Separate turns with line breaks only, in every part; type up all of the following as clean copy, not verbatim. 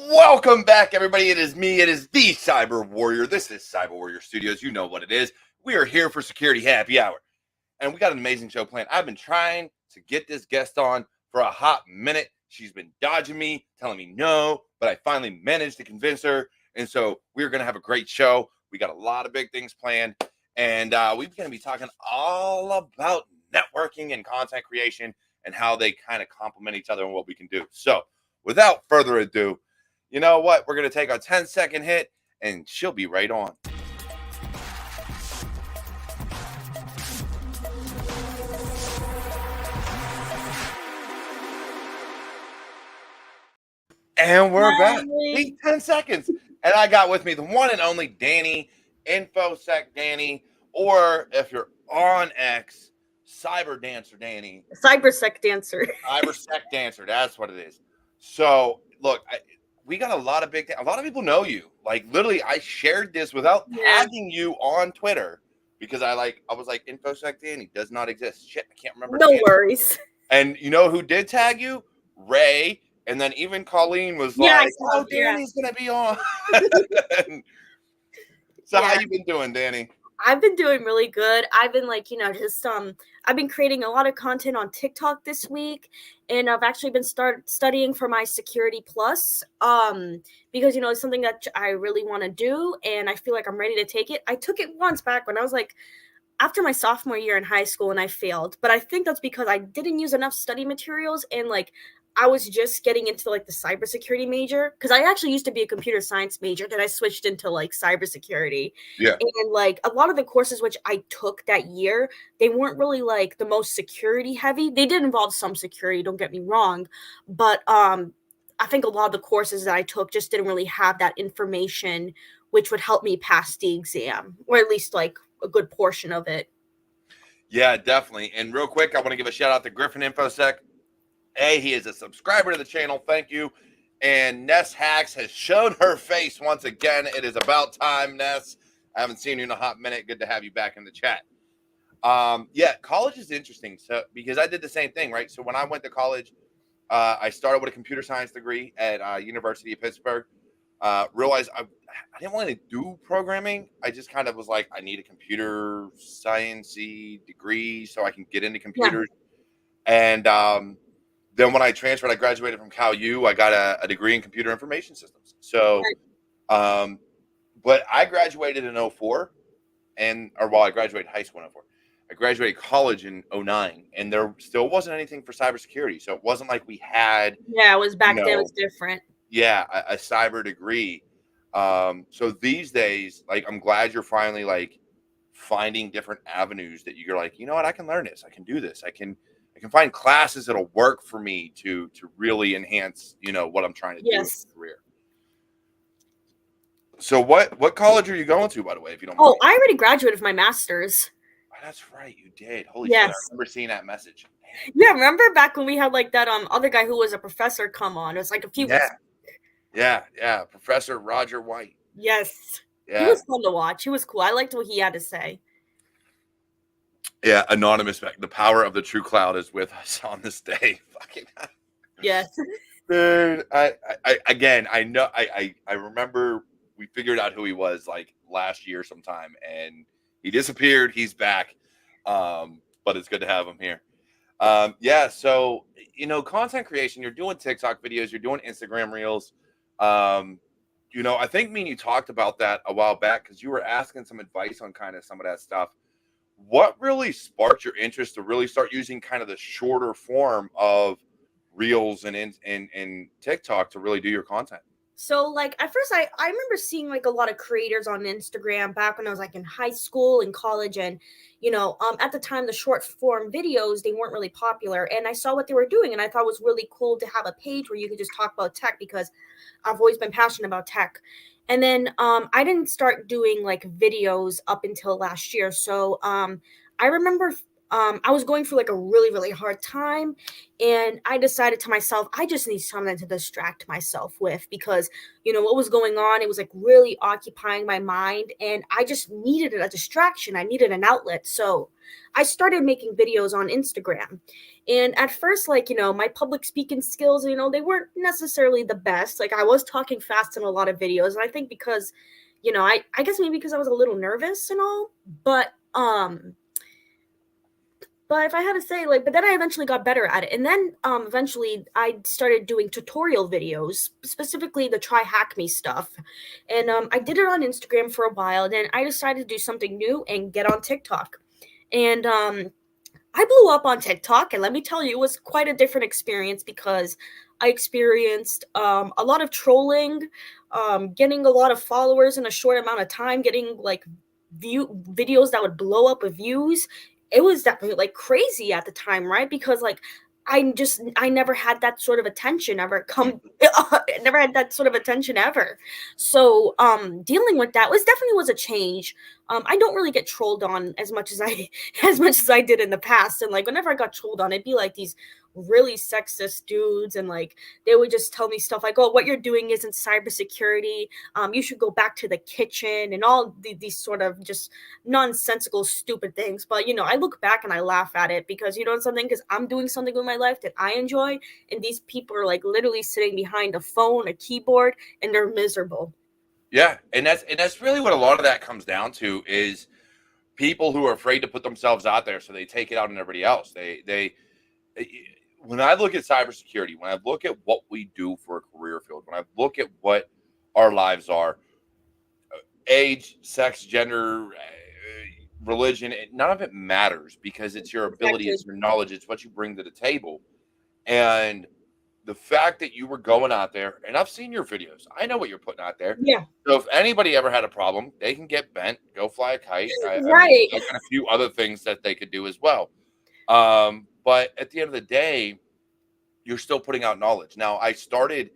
Welcome back, everybody. It is me. It is the Cyber Warrior. This is Cyber Warrior Studios. You know what it is. We are here for Security Happy Hour, and we got an amazing show planned. I've been trying to get this guest on for a hot minute. She's been dodging me, telling me no, but I finally managed to convince her, and so we're going to have a great show. We got a lot of big things planned, and we're going to be talking all about networking and content creation and how they kind of complement each other and what we can do. So without further ado, you know what? We're going to take a 10-second hit, and she'll be right on. And we're back. 10 seconds. And I got with me the one and only Dany, InfoSec Dany, or if you're on X, Cyber Dancer Dany.
Cybersec Dancer.
Cybersec Dancer. That's what it is. So, look, we got a lot of a lot of people know you. Like, literally, I shared this without tagging you on Twitter because I was like, InfoSec Dany does not exist. Shit, I can't remember.
No worries.
And you know who did tag you? Ray. And then even Colleen was like, oh, Dany's going to be on. So how you been doing, Dany?
I've been doing really good. I've been I've been creating a lot of content on TikTok this week, and I've actually been studying for my Security Plus, because, it's something that I really want to do, and I feel like I'm ready to take it. I took it once back when I was after my sophomore year in high school, and I failed, but I think that's because I didn't use enough study materials, and I was just getting into the cybersecurity major, because I actually used to be a computer science major. Then I switched into cybersecurity.
Yeah.
And a lot of the courses which I took that year, they weren't really the most security heavy. They did involve some security, don't get me wrong, but I think a lot of the courses that I took just didn't really have that information which would help me pass the exam, or at least a good portion of it.
Yeah, definitely. And real quick, I want to give a shout out to Griffin InfoSec. He is a subscriber to the channel. Thank you. And Ness Hacks has shown her face once again. It is about time, Ness. I haven't seen you in a hot minute. Good to have you back in the chat. College is interesting. So because I did the same thing, right? So when I went to college, I started with a computer science degree at University of Pittsburgh. Realized I didn't want to do programming. I just kind of was like, I need a computer science-y degree so I can get into computers. Yeah. And then when I transferred, I graduated from Cal U. I got a degree in computer information systems. So, but I graduated in 2004, I graduated high school in 2004. I graduated college in 2009, and there still wasn't anything for cybersecurity. So it wasn't like we had.
Yeah, it was back then. It was different.
Yeah, a cyber degree. So these days, I'm glad you're finally finding different avenues that you're like, you know what, I can learn this. I can do this. I can find classes that'll work for me to really enhance, what I'm trying to do in my career. So what college are you going to, by the way, if you don't mind?
Oh, I already graduated with my master's.
Oh, that's right, you did. Holy shit, I remember seeing that message.
Yeah, remember back when we had that other guy who was a professor come on? It was a few weeks.
Yeah, Professor Roger White.
Yes.
Yeah.
He was fun to watch. He was cool. I liked what he had to say.
Yeah, anonymous. The power of the true cloud is with us on this day. Fucking
yes,
dude. I remember we figured out who he was last year sometime, and he disappeared. He's back, but it's good to have him here. So content creation. You're doing TikTok videos. You're doing Instagram reels. I think me and you talked about that a while back because you were asking some advice on kind of some of that stuff. What really sparked your interest to really start using kind of the shorter form of reels and TikTok to really do your content?
So at first I remember seeing a lot of creators on Instagram back when I was in high school and college, and at the time the short form videos, they weren't really popular, and I saw what they were doing, and I thought it was really cool to have a page where you could just talk about tech, because I've always been passionate about tech. And then I didn't start doing videos up until last year. So I remember I was going through like a really, really hard time, and I decided to myself, I just need something to distract myself with because, what was going on, it was like really occupying my mind, and I just needed a distraction. I needed an outlet. So I started making videos on Instagram. And at first, like, my public speaking skills, they weren't necessarily the best. Like, I was talking fast in a lot of videos. And I think because, I guess maybe because I was a little nervous and all, but if I had to say, like, but then I eventually got better at it. And then eventually I started doing tutorial videos, specifically the try hack me stuff. And I did it on Instagram for a while. Then I decided to do something new and get on TikTok. And I blew up on TikTok. And let me tell you, it was quite a different experience because I experienced a lot of trolling, getting a lot of followers in a short amount of time, getting like videos that would blow up with views. It was definitely like crazy at the time, right? Because like I never had that sort of attention ever come never had that sort of attention ever. So dealing with that was a change. I don't really get trolled on as much as I as much as I did in the past. And like whenever I got trolled on, it'd be like these really sexist dudes, and like they would just tell me stuff like, "Oh, what you're doing isn't cybersecurity. You should go back to the kitchen," and all these sort of just nonsensical, stupid things. But I look back and I laugh at it because something, because I'm doing something with my life that I enjoy, and these people are like literally sitting behind a phone, a keyboard, and they're miserable.
Yeah, and that's really what a lot of that comes down to is people who are afraid to put themselves out there, so they take it out on everybody else. They when I look at cybersecurity, when I look at what we do for a career field, when I look at what our lives are, age, sex, gender, religion, none of it matters because it's your ability,
Exactly.
it's your knowledge, it's what you bring to the table. And the fact that you were going out there, and I've seen your videos, I know what you're putting out there.
Yeah.
So if anybody ever had a problem, they can get bent, go fly a kite. I mean,
Right.
I've got a few other things that they could do as well. But at the end of the day, you're still putting out knowledge. Now, I did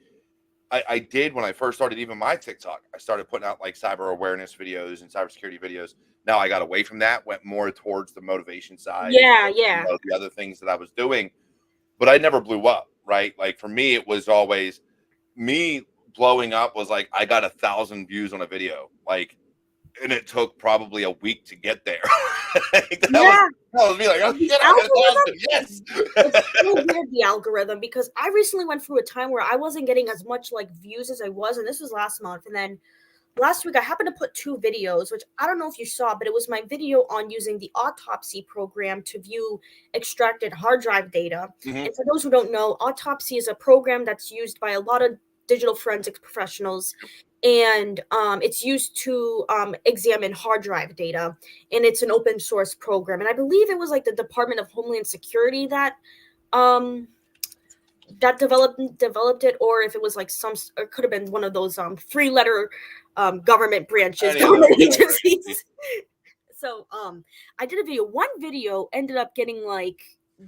when I first started even my TikTok, I started putting out like cyber awareness videos and cybersecurity videos. Now I got away from that, went more towards the motivation side and
Yeah. Yeah.
the other things that I was doing, but I never blew up, right? Like for me, it was always me blowing up was like I got 1,000 views on a video, like, and it took probably a week to get there. Like,
Yeah.
that was me like, oh
The
shit, I got
algorithm,
1,000. Yes.
it's so weird, the algorithm, because I recently went through a time where I wasn't getting as much like views as I was, and this was last month. And then last week I happened to put two videos, which I don't know if you saw, but it was my video on using the autopsy program to view extracted hard drive data.
Mhm.
And for those who don't know, autopsy is a program that's used by a lot of digital forensics professionals, and it's used to examine hard drive data, and it's an open source program. And I believe it was like the Department of Homeland Security um, that developed it, or if it was like it could have been one of those three letter government branches,
Any of those,
government
yeah.
agencies. So I did a video. One video ended up getting like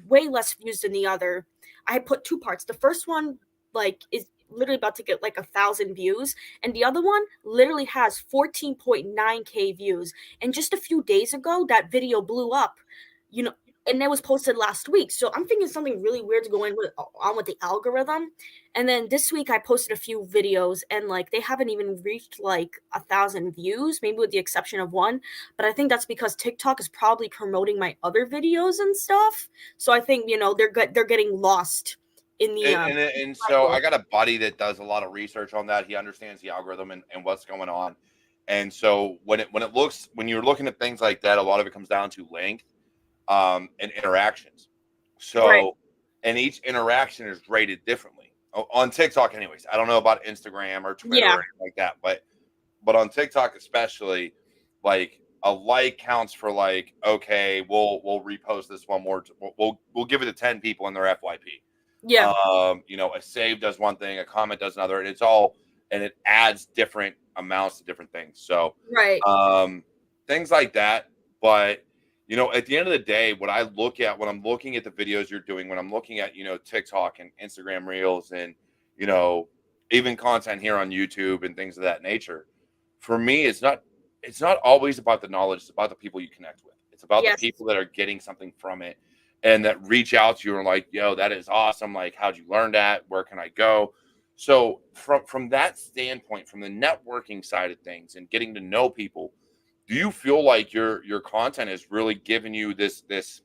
way less views than the other. I had put two parts. The first one like is literally about to get like 1,000 views, and the other one literally has 14.9K views. And just a few days ago, that video blew up. You know, and it was posted last week. So I'm thinking something really weird to go on with the algorithm. And then this week I posted a few videos, and like they haven't even reached like 1,000 views, maybe with the exception of one. But I think that's because TikTok is probably promoting my other videos and stuff. So I think they're getting lost in the
And so I got a buddy that does a lot of research on that. He understands the algorithm and what's going on. And so when you're looking at things like that, a lot of it comes down to length and interactions.
right.
So, and each interaction is rated differently on TikTok, anyways. I don't know about Instagram or Twitter
Yeah.
or anything like that, but on TikTok especially, like a like counts for like, okay, we'll repost this one more. We'll give it to 10 people in their FYP.
Yeah.
A save does one thing, a comment does another, and it adds different amounts to different things. So,
Right.
things like that. But at the end of the day, what I look at when I'm looking at the videos you're doing, when I'm looking at TikTok and Instagram Reels, and even content here on YouTube and things of that nature, for me, it's not always about the knowledge. It's about the people you connect with. It's about the
Yes.
people that are getting something from it and that reach out to you and like, yo, that is awesome. Like, how'd you learn that? Where can I go? So from that standpoint, from the networking side of things and getting to know people, do you feel like your content has really given you this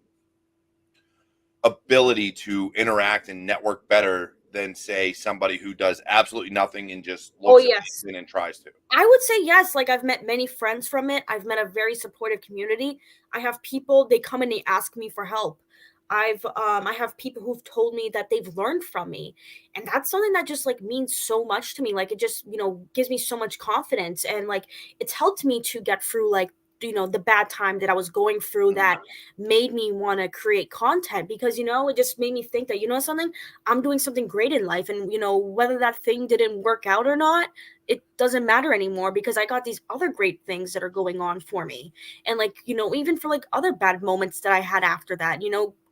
ability to interact and network better than say somebody who does absolutely nothing and just
Oh,
looks at
yes.
LinkedIn and tries to?
I would say yes. Like I've met many friends from it. I've met a very supportive community. I have people, they come and they ask me for help. I have people who've told me that they've learned from me. And that's something that just like means so much to me. Like it just, gives me so much confidence and like it's helped me to get through like the bad time that I was going through that made me want to create content because it just made me think that something, I'm doing something great in life and whether that thing didn't work out or not, it doesn't matter anymore because I got these other great things that are going on for me. And like, even for like other bad moments that I had after that,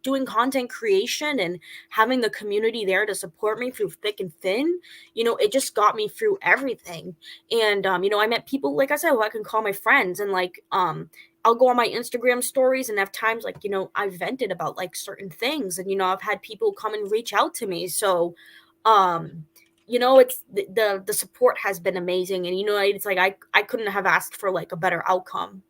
doing content creation and having the community there to support me through thick and thin, it just got me through everything. And I met people, like I said, who I can call my friends and like I'll go on my Instagram stories and have times like, I've vented about like certain things and I've had people come and reach out to me. So um it's the support has been amazing and it's like I couldn't have asked for like a better outcome.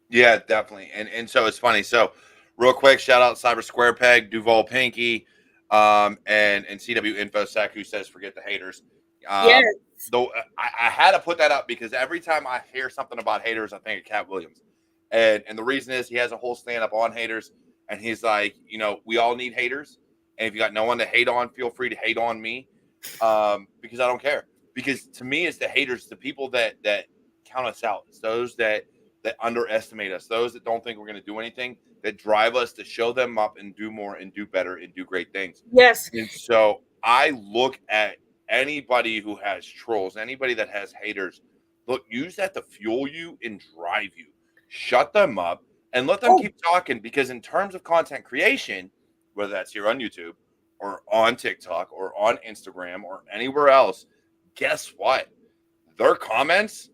Yeah, definitely. And so it's funny. So real quick, shout out Cyber Square Peg, Duval Pinky, and CW InfoSec who says forget the haters.
Yes.
Though I had to put that up because every time I hear something about haters, I think of Cat Williams. And the reason is he has a whole stand up on haters, and he's like, we all need haters. And if you got no one to hate on, feel free to hate on me. Because I don't care. Because to me, it's the haters, the people that count us out. It's those that underestimate us, those that don't think we're going to do anything, that drive us to show them up and do more and do better and do great things.
Yes.
And so I look at anybody who has trolls, anybody that has haters, look, use that to fuel you and drive you. Shut them up and let them
Oh,
keep talking because in terms of content creation, whether that's here on YouTube or on TikTok or on Instagram or anywhere else, guess what? Their comments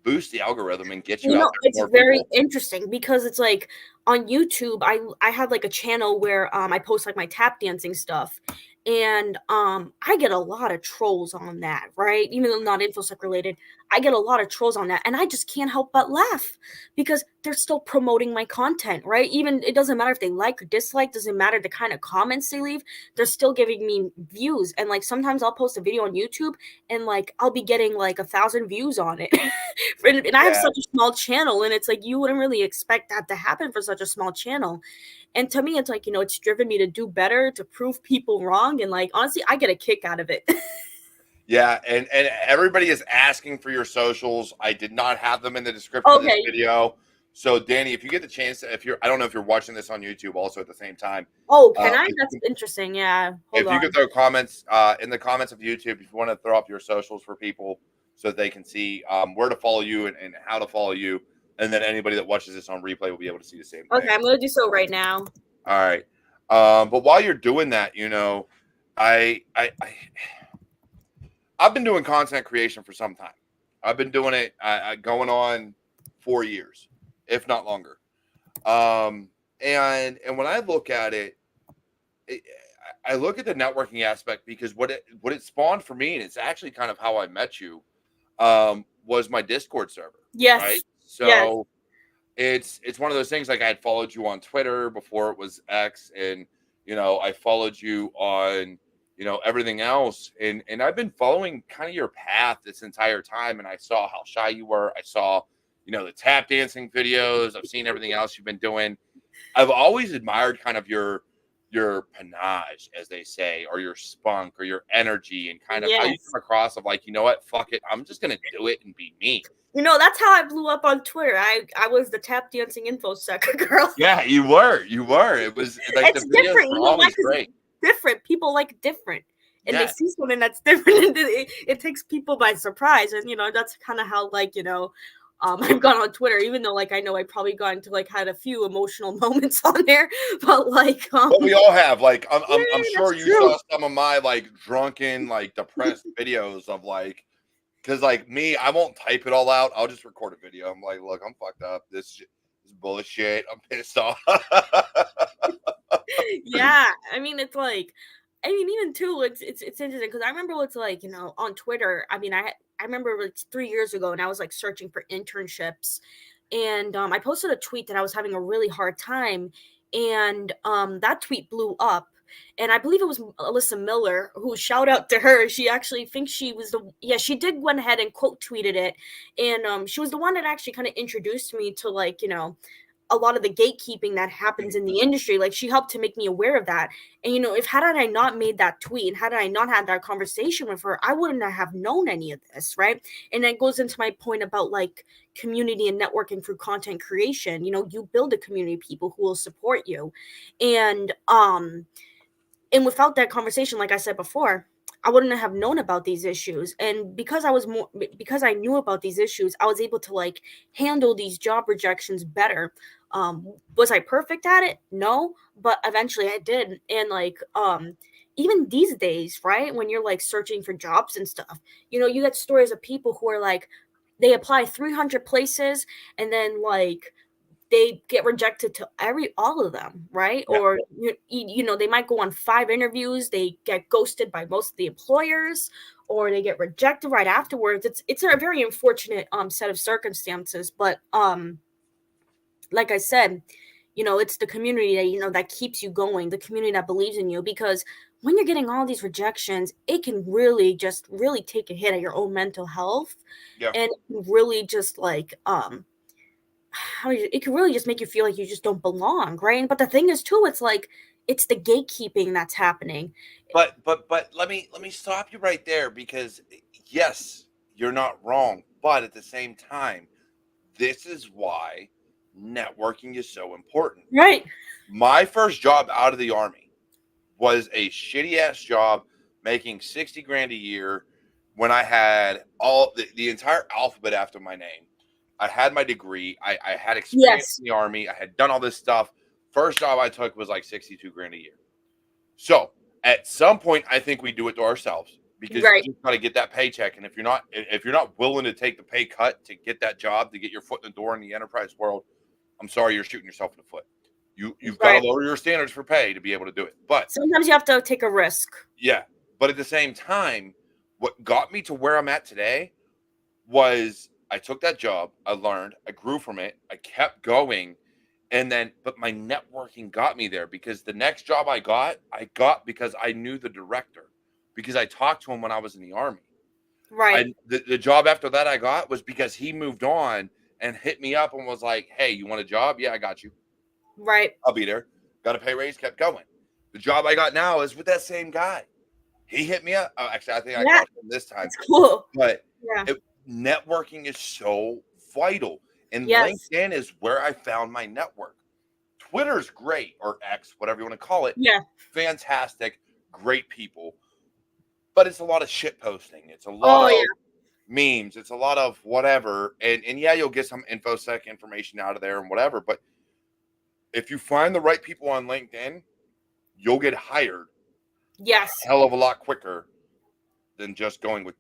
boost the algorithm and get you out there to
it's
more
very
people.
interesting because it's like on YouTube, I have like a channel where I post like my tap dancing stuff, and I get a lot of trolls on that, right? Even though not infosec related, I get a lot of trolls on that, and I just can't help but laugh because they're still promoting my content, right? Even it doesn't matter if they like or dislike, doesn't matter the kind of comments they leave, they're still giving me views. And like sometimes I'll post a video on YouTube and like I'll be getting like 1,000 views on it. And I have
Yeah.
such a small channel, and it's like you wouldn't really expect that to happen for such a small channel. And to me, it's like, it's driven me to do better, to prove people wrong. And like, honestly, I get a kick out of it.
Yeah, and everybody is asking for your socials. I did not have them in the description of this
Okay.
video. So Dany, if you get the chance, if you're, I don't know if you're watching this on YouTube also at the same time.
Oh, can I?
If
That's interesting. Yeah. Hold
if you could
on.
throw comments in the comments of YouTube, if you want to throw up your socials for people so that they can see where to follow you and how to follow you, and then anybody that watches this on replay will be able to see the same
Okay,
thing.
I'm gonna do so right now.
All right. But while you're doing that, I've been doing content creation for some time. I've been doing it going on 4 years, if not longer. And when I look at it, I look at the networking aspect because what it spawned for me, and it's actually kind of how I met you, was my Discord server, right?
Yes. Yes.
So it's one of those things like I had followed you on Twitter before it was X, and I followed you on everything else, and I've been following kind of your path this entire time, and I saw how shy you were. I saw the tap dancing videos. I've seen everything else you've been doing. I've always admired kind of your panache, as they say, or your spunk or your energy, and kind of how you
Yes.
come across of like, what, fuck it, I'm just gonna do it and be me.
That's how I blew up on Twitter. I was the tap dancing infosec girl.
Yeah, you were. It was like the
It's
videos
different.
were
You know why?
always
'Cause
great.
it's different. People like different. And they
Yeah.
see something that's different, and it takes people by surprise. And that's kind of how like I've gone on Twitter, even though like I know I probably got into like had a few emotional moments on there, but like
But we all have like
yeah,
I'm sure
that's
you
true.
saw some of my like drunken, like depressed videos of like, because like me, I won't type it all out. I'll just record a video. I'm like, look, I'm fucked up. This is bullshit. I'm pissed off.
Yeah, I mean, it's like, I mean, even too, it's interesting because I remember what's like, on Twitter. I mean, I remember like 3 years ago, and I was like searching for internships, and I posted a tweet that I was having a really hard time, and that tweet blew up. And I believe it was Alyssa Miller, who, shout out to her. She actually thinks she was she did went ahead and quote tweeted it. And she was the one that actually kind of introduced me to, like, a lot of the gatekeeping that happens in the industry. Like, she helped to make me aware of that. And if had I not made that tweet, and had I not had that conversation with her, I wouldn't have known any of this, right? And that goes into my point about like community and networking through content creation. You build a community of people who will support you. And without that conversation, like I said before, I wouldn't have known about these issues. And because I knew about these issues, I was able to like handle these job rejections better. Was I perfect at it? No, but eventually I did. And like even these days, right, when you're like searching for jobs and stuff, you get stories of people who are like, they apply 300 places, and then like they get rejected to all of them, right?
Yeah.
Or they might go on 5 interviews, they get ghosted by most of the employers, or they get rejected right afterwards. It's a very unfortunate set of circumstances, but like I said, it's the community that that keeps you going, the community that believes in you. Because when you're getting all these rejections, it can really just really take a hit at your own mental health.
Yeah.
And really just like it can really just make you feel like you just don't belong, right? But the thing is too, it's like it's the gatekeeping that's happening.
But let me stop you right there, because yes, you're not wrong, but at the same time, this is why networking is so important.
Right.
My first job out of the army was a shitty ass job making 60 grand a year when I had all the entire alphabet after my name. I had my degree. I had experience
Yes.
in the army. I had done all this stuff. First job I took was like 62 grand a year. So at some point, I think we do it to ourselves, because
Right.
you just got to get that paycheck. And if you're not willing to take the pay cut to get that job, to get your foot in the door in the enterprise world, I'm sorry, you're shooting yourself in the foot. You've got to
Right.
lower your standards for pay to be able to do it. But
Sometimes you have to take a risk.
yeah, but at the same time, what got me to where I'm at today was I took that job, I learned, I grew from it, I kept going, and then but my networking got me there, because the next job I got because I knew the director, because I talked to him when I was in the army.
Right.
The job after that I got was because he moved on and hit me up and was like, "Hey, you want a job? Yeah, I got you.
Right.
I'll be there." Got a pay raise, kept going. The job I got now is with that same guy. He hit me up. Oh, actually, I think I
Yeah.
called him this time.
It's cool.
But
Yeah.
networking is so vital. And
Yes.
LinkedIn is where I found my network. Twitter's great, or X, whatever you want to call it.
Yeah.
Fantastic, great people. But it's a lot of shit posting. It's a lot
Oh
of
yeah.
memes. It's a lot of whatever. And yeah, you'll get some infosec information out of there and whatever. But if you find the right people on LinkedIn, you'll get hired
Yes.
a hell of a lot quicker than just going with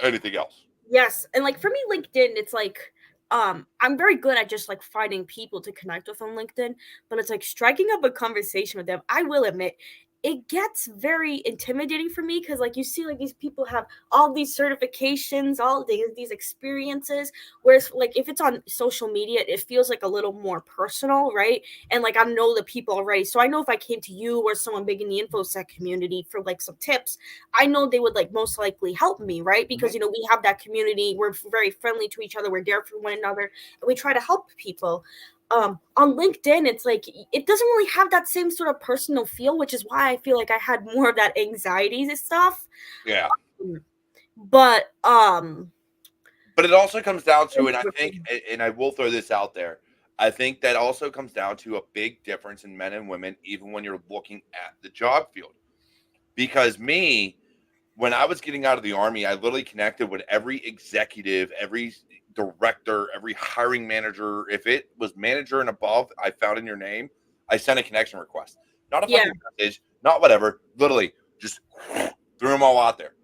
anything else.
Yes. And like for me, LinkedIn, it's like I'm very good at just like finding people to connect with on LinkedIn, but it's like striking up a conversation with them. I will admit it gets very intimidating for me because like you see like these people have all these certifications, all these experiences, whereas like if it's on social media, it feels like a little more personal, right? And like I know the people already, so I know if I came to you or someone big in the infosec community for like some tips, I know they would like most likely help me, right? Because we have that community, we're very friendly to each other, we're there for one another, and we try to help people. On LinkedIn, it's like it doesn't really have that same sort of personal feel, which is why I feel like I had more of that anxiety and stuff.
Yeah.
But
But it also comes down to, and I think, and I will throw this out there, I think that also comes down to a big difference in men and women, even when you're looking at the job field. Because when I was getting out of the army, I literally connected with every executive, every director, every hiring manager. If it was manager and above, I found in your name, I sent a connection request. Not a
yeah,
fucking message, not whatever. Literally, just threw them all out there.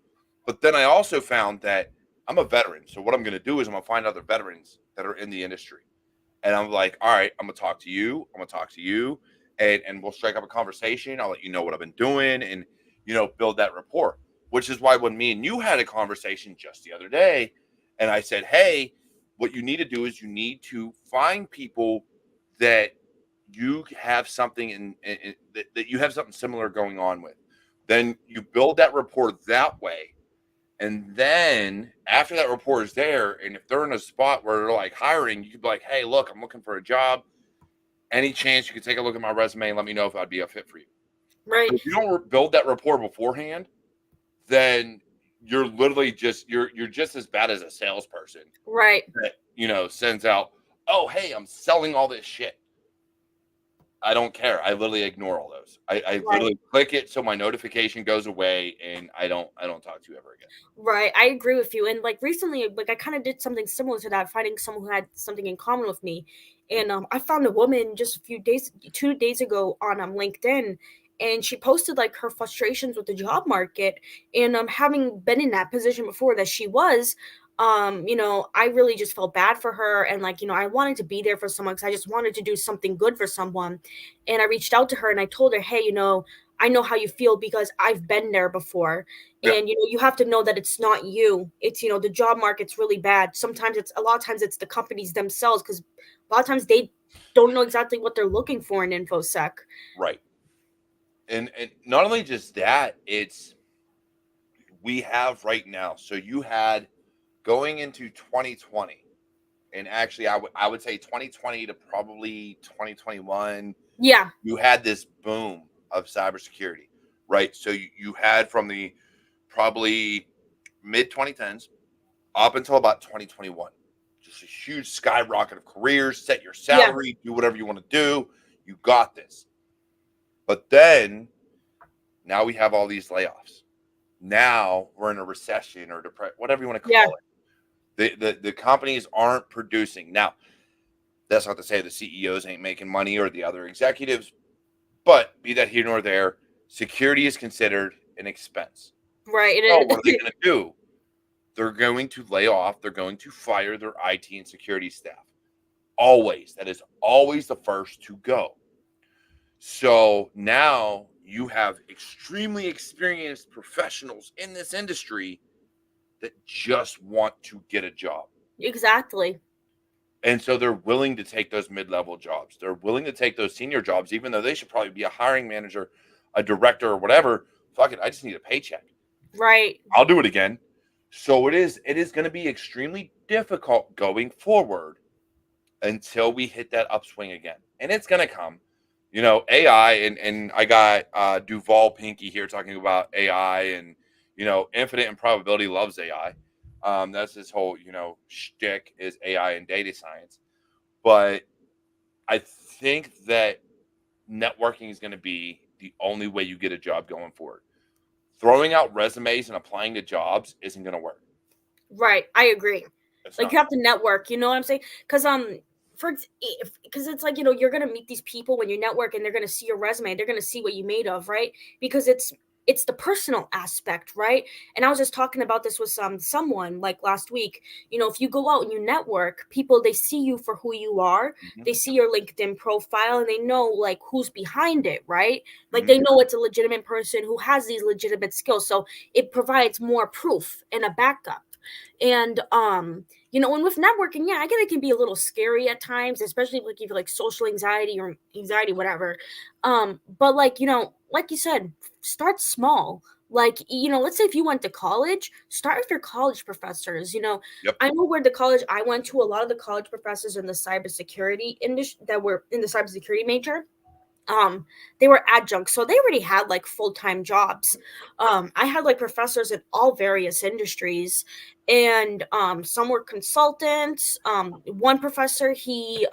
But then I also found that I'm a veteran. So what I'm going to do is I'm going to find other veterans that are in the industry. And I'm like, all right, I'm gonna talk to you. I'm gonna talk to you, and we'll strike up a conversation. I'll let you know what I've been doing, and build that rapport. Which is why when me and you had a conversation just the other day, and I said, hey, what you need to do is you need to find people that you have something that you have something similar going on with. Then you build that rapport that way. And then after that rapport is there, and if they're in a spot where they're like hiring, you could be like, hey, look, I'm looking for a job. Any chance you could take a look at my resume and let me know if I'd be a fit for you?
Right.
If you don't build that rapport beforehand, then you're literally you're just as bad as a salesperson
Right.
that sends out, oh hey, I'm selling all this shit. I don't care. I literally ignore all those. I
Right.
literally click it so my notification goes away, and I don't talk to you ever again.
Right. I agree with you. And like recently, like I kind of did something similar to that, finding someone who had something in common with me. And I found a woman just a few days, 2 days ago on LinkedIn, and she posted like her frustrations with the job market. And having been in that position before that she was, I really just felt bad for her, and like I wanted to be there for someone because I just wanted to do something good for someone. And I reached out to her and I told her, hey, I know how you feel because I've been there before.
Yeah.
And you have to know that it's not you. It's the job market's really bad. Sometimes it's a lot of times it's the companies themselves, because a lot of times they don't know exactly what they're looking for in infosec.
Right. And not only just that, it's we have right now. So you had going into 2020, and actually I would say 2020 to probably 2021,
Yeah.
you had this boom of cybersecurity, right? So you had from the probably mid 2010s up until about 2021, just a huge skyrocket of careers, set your
Yeah.
salary, do whatever you want to do. You got this. But then now we have all these layoffs. Now we're in a recession or depression, whatever you want to
Yeah.
call it. The companies aren't producing. Now, that's not to say the CEOs ain't making money or the other executives, but be that here nor there, security is considered an expense.
Right.
So what are they going to do? They're going to lay off. They're going to fire their IT and security staff. Always. That is always the first to go. So now you have extremely experienced professionals in this industry that just want to get a job.
Exactly.
And so they're willing to take those mid-level jobs. They're willing to take those senior jobs, even though they should probably be a hiring manager, a director, or whatever. Fuck it, I just need a paycheck.
Right.
I'll do it again. So it is going to be extremely difficult going forward until we hit that upswing again. And it's going to come. AI, and I got Duval Pinky here talking about AI, and Infinite Improbability loves AI. That's his whole shtick is AI and data science. But I think that networking is going to be the only way you get a job going forward. Throwing out resumes and applying to jobs isn't going to work.
Right. I agree.
It's
Like
not.
you have to network, you know what I'm saying? Because it's like, you're gonna meet these people when you network, and they're gonna see your resume, they're gonna see what you made of, right? Because it's the personal aspect, right? And I was just talking about this with someone like last week. If you go out and you network, people, they see you for who you are.
Mhm.
They see your LinkedIn profile and they know like who's behind it, right? Like
Mhm.
they know it's a legitimate person who has these legitimate skills. So it provides more proof and a backup. And and with networking, yeah, I get it can be a little scary at times, especially like if you like social anxiety or anxiety, whatever. But like you said, start small. Like, let's say if you went to college, start with your college professors.
Yep.
I know where the college I went to, a lot of the college professors in the cybersecurity industry that were in the cybersecurity major, they were adjuncts, so they already had like full-time jobs. I had like professors in all various industries, and some were consultants. One professor, he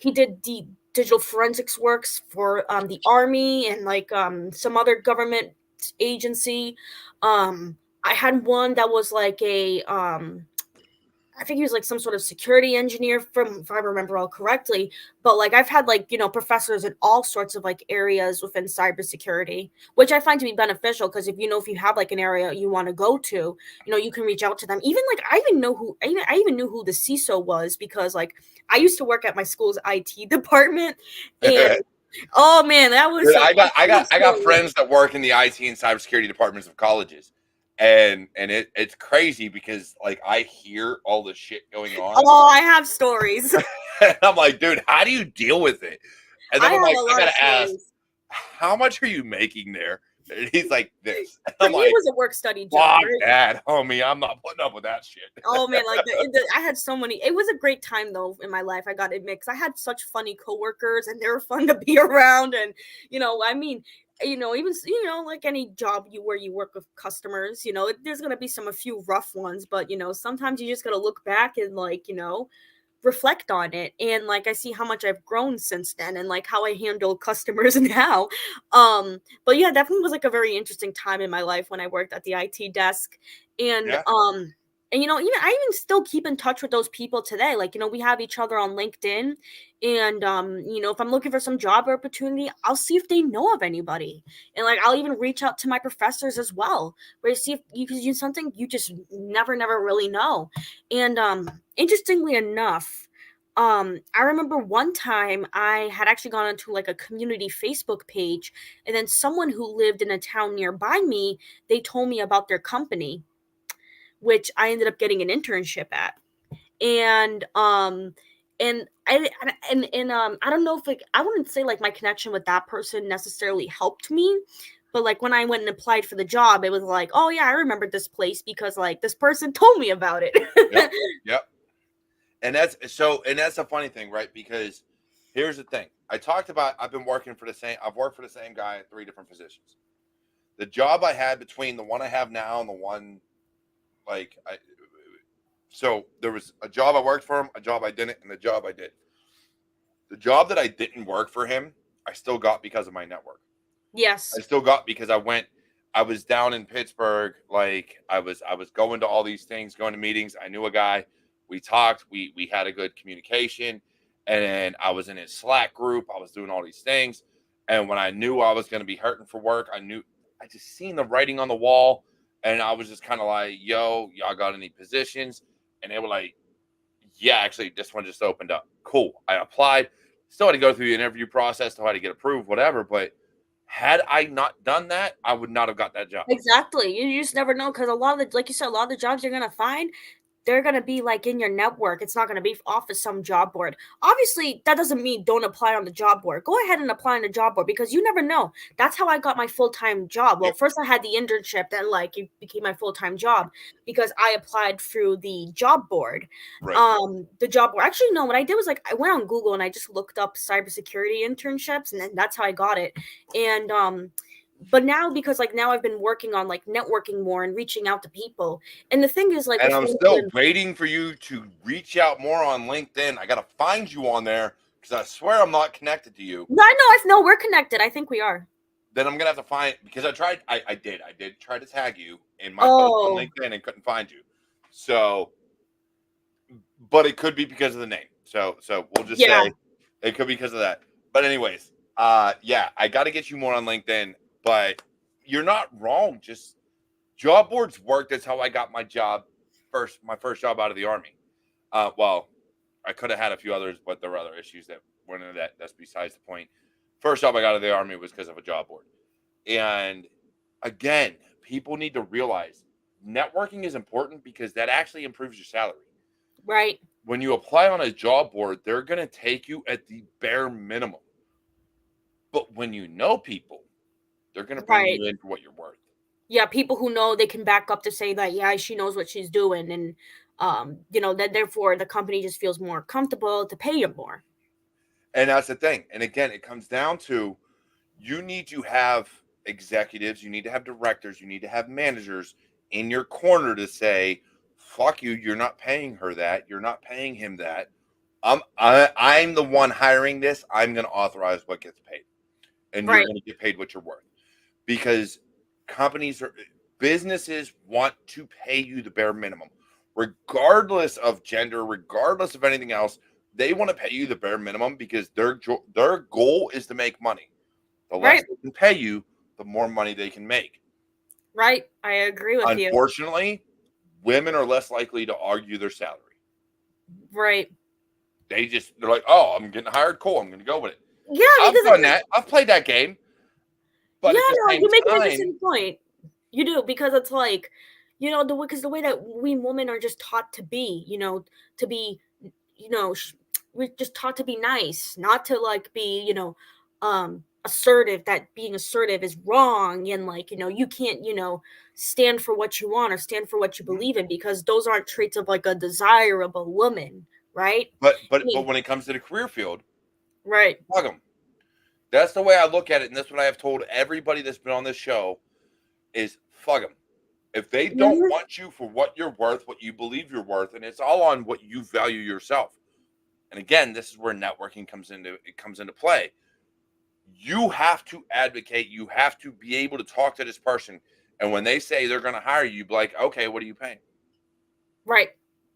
did the digital forensics works for the army and like some other government agency. I had one that was like a I think he was like some sort of security engineer, from, if I remember all correctly. But like I've had like, you know, professors in all sorts of like areas within cybersecurity, which I find to be beneficial, because if you know, if you have like an area you want to go to, you know, you can reach out to them. Even like I even knew who the CISO was, because like I used to work at my school's IT department, and oh man, that was
Dude,
some
I got friends that work in the IT and cybersecurity departments of colleges, and it's crazy because like I hear all the shit going on,
Oh, I have stories.
and I'm like, dude, how do you deal with it? And
I
then I'm
have
like,
a
I
lot of
gotta ask,
stories.
how much are you making there? And he's like, this. And
For
I'm
me, it
like,
was a work study job,
fuck
right?
that, homie. I'm not putting up with that shit.
Oh man, like I had so many. It was a great time though in my life. I got to admit, 'cause I had such funny coworkers, and they were fun to be around. And you know, I mean, you know, even you know, like any job where you work with customers, you know, there's gonna be a few rough ones, but you know, sometimes you just gotta look back and like, you know, reflect on it, and like I see how much I've grown since then, and like how I handle customers now. But yeah, definitely was like a very interesting time in my life when I worked at the IT desk. and
Yeah,
um and you know, even I even still keep in touch with those people today. Like, you know, we have each other on LinkedIn, and you know, if I'm looking for some job opportunity, I'll see if they know of anybody, and like I'll even reach out to my professors as well, where you see if you can use something you just never really know. And interestingly enough, I remember one time I had actually gone into like a community Facebook page, and then someone who lived in a town nearby me, they told me about their company, which I ended up getting an internship at. And I don't know if like, I wouldn't say like my connection with that person necessarily helped me, but like when I went and applied for the job, it was like, oh yeah, I remembered this place because like this person told me about
yep,
it.
yep. And that's a funny thing, right? Because here's the thing. I've worked for the same guy in 3 different positions. The job I had between the one I have now and the one like I so there was a job I worked for him, a job I didn't, and the job I did. The job that I didn't work for him, I still got because of my network. I
Yes.
still got because I was down in Pittsburgh, like I was going to all these things, going to meetings. I knew a guy. We talked, we had a good communication, and then I was in his Slack group. I was doing all these things. And when I knew I was going to be hurting for work, I just seen the writing on the wall, and I was just kind of like, yo, y'all got any positions? And they were like, yeah, actually, this one just opened up. Cool. I applied. Still had to go through the interview process, still had to get approved, whatever. But had I not done that, I would not have got that job.
Exactly. You just never know, because a lot of the, like you said, a lot of the jobs you're gonna find, they're going to be like in your network. It's not going to be off of some job board. Obviously, that doesn't mean don't apply on the job board. Go ahead and apply on the job board, because you never know. That's how I got my full-time job. Well,
Yep.
first I had the internship, then like it became my full-time job because I applied through the job board.
Right.
The job board. Actually, no, what I did was like I went on Google and I just looked up cybersecurity internships, and then that's how I got it. And but now, because like now I've been working on like networking more and reaching out to people. And the thing is, like
And
with
I'm still
LinkedIn,
waiting for you to reach out more on LinkedIn. I got to find you on there because I swear I'm not connected to you.
no, I know, no, we're connected. I think we are.
Then I'm gonna have to find because I did try to tag you in my post on
Oh,
LinkedIn and couldn't find you. So, but it could be because of the name. So we'll just
yeah,
say it could be because of that. But anyways, yeah, I got to get you more on LinkedIn. But you're not wrong. Just job boards work. That's how I got my first job out of the army. Well, I could have had a few others, but there were other issues that went into that. That's besides the point. First job I got out of the army was because of a job board. And again, people need to realize networking is important because that actually improves your salary.
right,
When you apply on a job board, they're going to take you at the bare minimum. But when you know people, they're going to bring
right.
you in for what you're worth.
Yeah, people who know, they can back up to say that yeah, she knows what she's doing, and you know, that therefore the company just feels more comfortable to pay you more.
And that's the thing. And again, it comes down to you need to have executives, you need to have directors, you need to have managers in your corner to say, fuck you, you're not paying her that, you're not paying him that. I'm the one hiring this. I'm going to authorize what gets paid, and you're
Right.
going to get paid what you're worth because companies are businesses want to pay you the bare minimum. regardless of gender, regardless of anything else, they want to pay you the bare minimum because their goal is to make money. The less
Right.
they can pay you, the more money they can make.
Right. I agree with you.
Unfortunately, women are less likely to argue their salary.
Right.
They're like, oh, I'm getting hired. Cool. I'm going to go with it.
Yeah,
I've
because
done that. I've played that game. But
yeah,
at the
no,
same
you make an
time,
interesting point. You do, because it's like, because the way that we women are just taught to be, to be, we're just taught to be nice, not to like be, assertive. That being assertive is wrong, and like, you can't, stand for what you want or stand for what you believe in, because those aren't traits of like a desirable woman, right?
but
I mean,
when it comes to the career field,
right,
fuck them. That's the way I look at it, and that's what I have told everybody that's been on this show is fuck them. If they don't
Mhm.
want you for what you're worth, what you believe you're worth, and it's all on what you value yourself. And again, this is where networking comes into play. You have to advocate. You have to be able to talk to this person, and when they say they're going to hire you, be like, okay, what are you paying?
Right.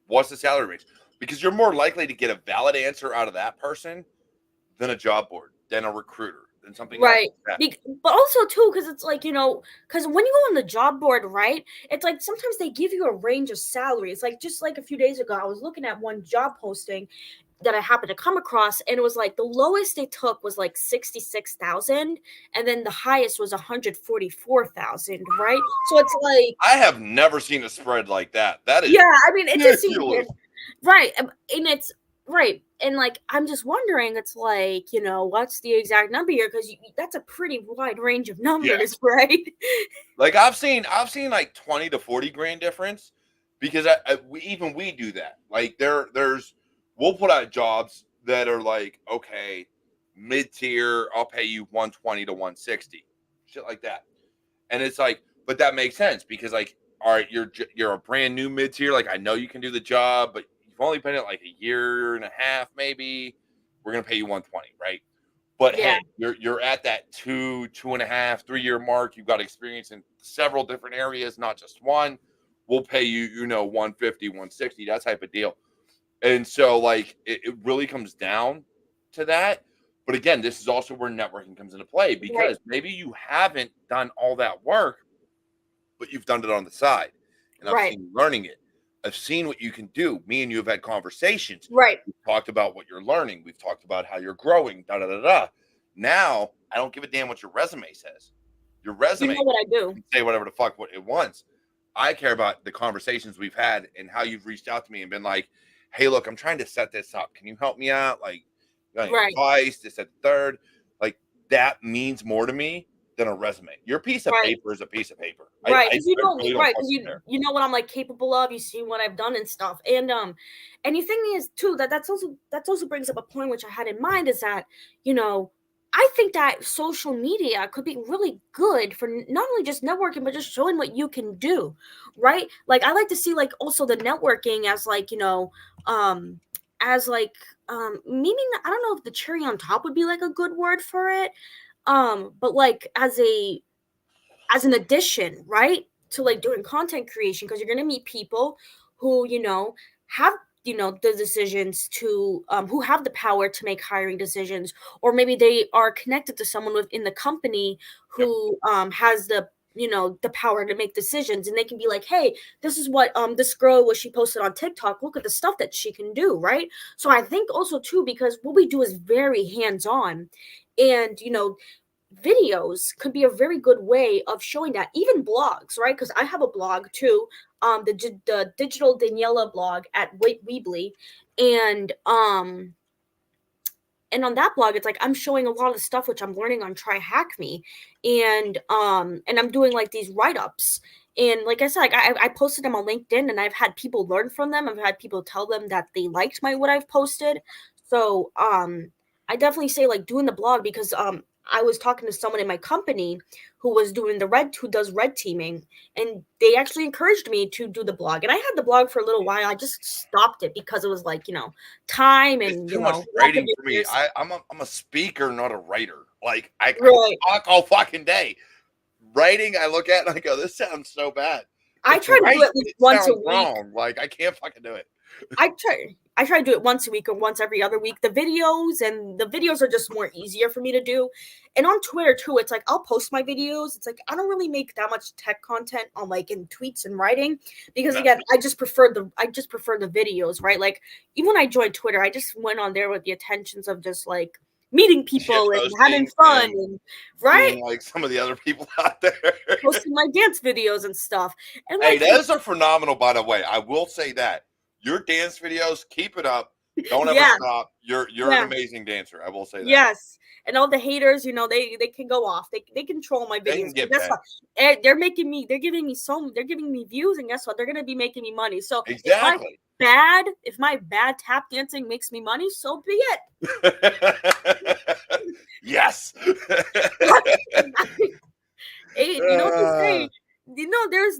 What's the salary range? Because you're more likely to get a valid answer out of that person than a job board, than a recruiter, than something else
Right.
like that.
But also too, because it's like, because when you go on the job board, right, it's like sometimes they give you a range of salary. It's like, just like a few days ago, I was looking at one job posting that I happened to come across, and it was like the lowest they took was like 66,000, and then the highest was 144,000, right? So it's like,
I have never seen a spread like that. That is
yeah, I mean, it just seems weird.
ridiculous.
Right. And it's right. And like, I'm just wondering, it's like, what's the exact number here? Because that's a pretty wide range of numbers, right?
Like I've seen like 20 to 40 grand difference because we do that. Like there's we'll put out jobs that are like, okay, mid tier, I'll pay you 120 to 160, shit like that. And it's like, but that makes sense because like, all right, you're a brand new mid tier. Like I know you can do the job, but you've only been it like a year and a half, maybe. We're gonna pay you 120, right? But
Yeah.
hey, you're at that 2.5, 3 year mark. You've got experience in several different areas, not just one. We'll pay you, 150, 160, that type of deal. And so like it really comes down to that. But again, this is also where networking comes into play
Right.
because maybe you haven't done all that work, but you've done it on the side. And I've
Right.
seen you learning it. I've seen what you can do. Me and you have had conversations.
Right.
We've talked about what you're learning. We've talked about how you're growing. Da da da da. Now I don't give a damn what your resume says. Your
You
resume
know what I do.
can say whatever the fuck what it wants. I care about the conversations we've had and how you've reached out to me and been like, "Hey, look, I'm trying to set this up. Can you help me out? Like, you got any
Right.
advice? This, that, third." Like that means more to me than a resume. Your piece of
Right.
paper is a piece of paper.
Right,
I
because you know
really
me,
don't
right? Because
fucking care.
you know what I'm like capable of. You see what I've done and stuff, and the thing is too that's also brings up a point which I had in mind, is that I think that social media could be really good for not only just networking but just showing what you can do, right? Like I like to see like also the networking as like as like maybe I don't know if the cherry on top would be like a good word for it, but like as an addition, right? To like doing content creation, because you're gonna meet people who, have the decisions to who have the power to make hiring decisions, or maybe they are connected to someone within the company
Yep.
who has the power to make decisions, and they can be like, hey, this is what this girl, what she posted on TikTok, look at the stuff that she can do, right? So I think also too, because what we do is very hands-on, and videos could be a very good way of showing that. Even blogs, right? Because I have a blog too, the digital Daniela blog at Weebly, and and on that blog it's like I'm showing a lot of stuff which I'm learning on Try Hack Me, and I'm doing like these write-ups, and like I said, like I posted them on LinkedIn, and I've had people learn from them. I've had people tell them that they liked what I've posted. So I definitely say like doing the blog, because I was talking to someone in my company who does red teaming, and they actually encouraged me to do the blog. And I had the blog for a little while. I just stopped it because it was like, time
It's
and
too much
lots of
writing for me.
years.
I'm a speaker, not a writer. Like I
Right.
talk all fucking day. Writing, I look at and I go, this sounds so bad.
I
It's
try to do
right.
it at least
It
once a
sounds
week.
wrong. Like, I can't fucking do it.
I try to do it once a week or once every other week. The videos are just more easier for me to do. And on Twitter too, it's like I'll post my videos. It's like I don't really make that much tech content on like in tweets and writing because
No.
again, I just prefer the videos, right? Like even when I joined Twitter, I just went on there with the intentions of just like meeting
Shit
people and having
posting
fun
and
and right
being like some of the other people out there.
posting my dance videos and stuff. And
Hey,
like
those are phenomenal, by the way. I will say that. Your dance videos, keep it up. Don't ever
yeah,
stop. You're an
yeah.
amazing dancer. I will say that.
Yes. And all the haters, they can go off. They control my
They
videos.
can get
Guess
paid.
what? They're giving me views, and guess what? They're gonna be making me money. So
Exactly.
if my bad tap dancing makes me money, so be it.
Yes.
Hey, you know what they say?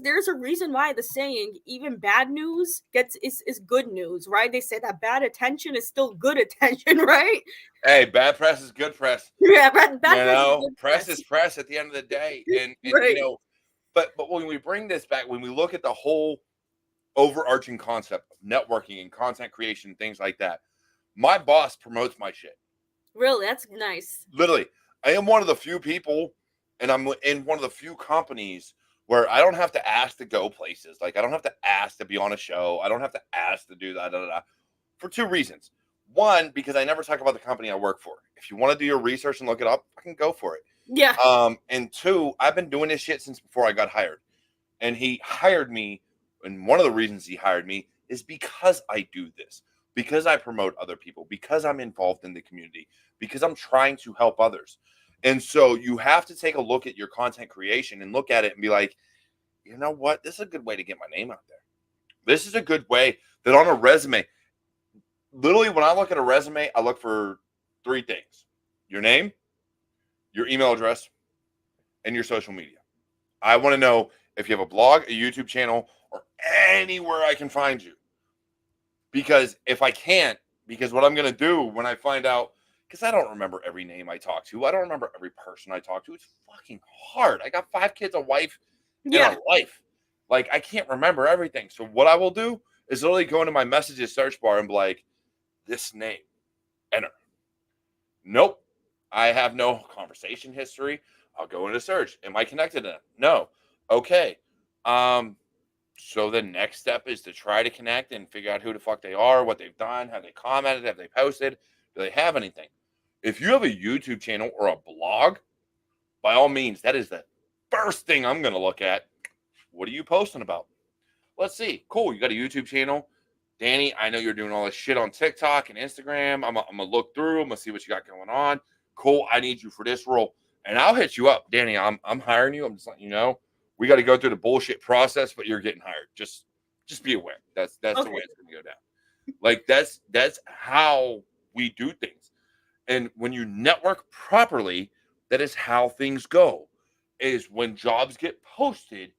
There's a reason why the saying even bad news is good news, right? They say that bad attention is still good attention, right?
Hey, bad press is good press.
Yeah,
You
bad press is
know,
good
press
press.
is press at the end of the day. And
Right.
but when we bring this back, when we look at the whole overarching concept of networking and content creation, things like that, my boss promotes my shit.
Really, that's nice.
Literally, I am one of the few people, and I'm in one of the few companies where I don't have to ask to go places. Like, I don't have to ask to be on a show. I don't have to ask to do that, for two reasons. One, because I never talk about the company I work for. If you want to do your research and look it up, I can go for it.
Yeah.
And two, I've been doing this shit since before I got hired. And he hired me, and one of the reasons he hired me is because I do this, because I promote other people, because I'm involved in the community, because I'm trying to help others. And so you have to take a look at your content creation and look at it and be like, you know what? This is a good way to get my name out there. This is a good way that on a resume, literally when I look at a resume, I look for three things: your name, your email address, and your social media. I want to know if you have a blog, a YouTube channel, or anywhere I can find you. Because if I can't, because what I'm going to do when I find out, because I don't remember every name I talk to, I don't remember every person I talk to. It's fucking hard. I got 5 kids, a wife, and
Yeah.
a life. Like, I can't remember everything. So what I will do is literally go into my messages search bar and be like, this name, enter. Nope. I have no conversation history. I'll go into search. Am I connected to them? No. Okay. So the next step is to try to connect and figure out who the fuck they are, what they've done, have they commented, have they posted, do they have anything? If you have a YouTube channel or a blog, by all means, that is the first thing I'm going to look at. What are you posting about? Let's see. Cool. You got a YouTube channel. Dany, I know you're doing all this shit on TikTok and Instagram. I'm going to look through. I'm going to see what you got going on. Cool. I need you for this role. And I'll hit you up. Dany, I'm hiring you. I'm just letting you know. We got to go through the bullshit process, but you're getting hired. Just be aware. That's okay. The way it's going to go down. Like that's how we do things. And when you network properly, that is how things go. Is when jobs get posted,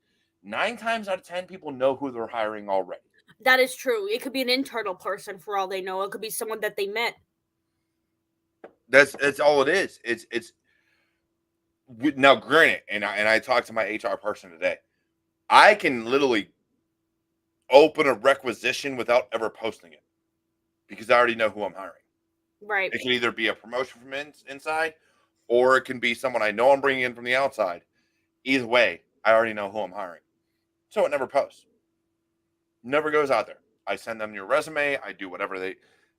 9 times out of 10 people know who they're hiring already.
That is true. It could be an internal person for all they know. It could be someone that they met.
That's all it is. It's now granted, and I talked to my HR person today. I can literally open a requisition without ever posting it because I already know who I'm hiring.
Right.
It can either be a promotion from inside, or it can be someone I know I'm bringing in from the outside. Either way, I already know who I'm hiring, so it never posts. Never goes out there. I send them your resume. I do whatever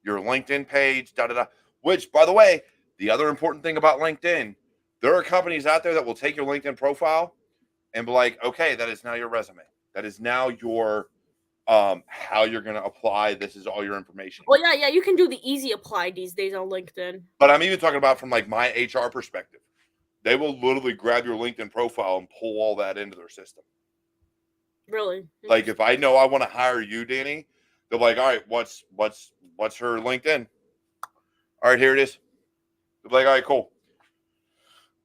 your LinkedIn page, da da da. Which, by the way, the other important thing about LinkedIn, there are companies out there that will take your LinkedIn profile and be like, okay, that is now your resume. That is now your how you're going to apply. This is all your information.
Well, yeah, you can do the easy apply these days on LinkedIn.
But I'm even talking about from like my HR perspective. They will literally grab your LinkedIn profile and pull all that into their system.
Really?
Like if I know I want to hire you, Dany, they're like, all right, what's her LinkedIn? All right, here it is. They're like, all right, cool.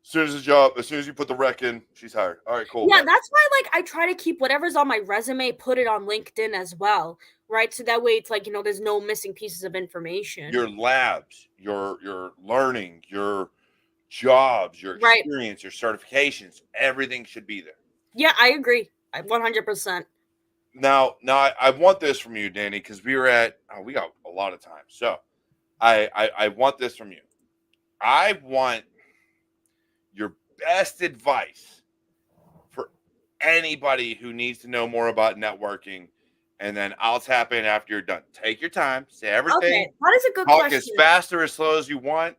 As soon as you put the rec in, she's hired. All right, cool.
Yeah, that's why like I try to keep whatever's on my resume, put it on LinkedIn as well, right? So that way it's like, there's no missing pieces of information.
Your labs, your learning, your jobs, your experience, your certifications, everything should be there.
Yeah, I agree. 100%.
Now, I want this from you, Dany, because we got a lot of time. So I want this from you. I want your best advice for anybody who needs to know more about networking. And then I'll tap in after you're done. Take your time, say everything,
Okay, that is a good
talk as
question.
fast or as slow as you want,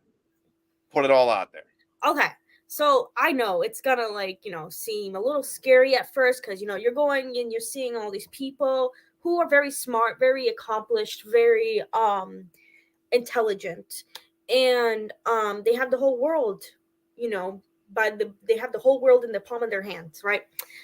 put it all out there.
Okay. So I know it's gonna seem a little scary at first because you're going and you're seeing all these people who are very smart, very accomplished, very intelligent, and they have the whole world, you know, they have the whole world in the palm of their hands, right?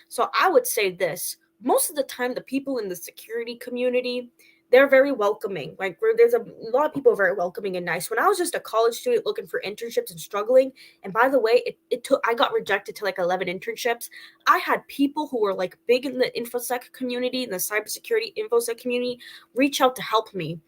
So I would say this: most of the time, the people in the security community, they're very welcoming. Like there's a lot of people very welcoming and nice. When I was just a college student looking for internships and struggling, and by the way, it took I got rejected to like 11 internships. I had people who were like big in the infosec community, in the cybersecurity infosec community, reach out to help me.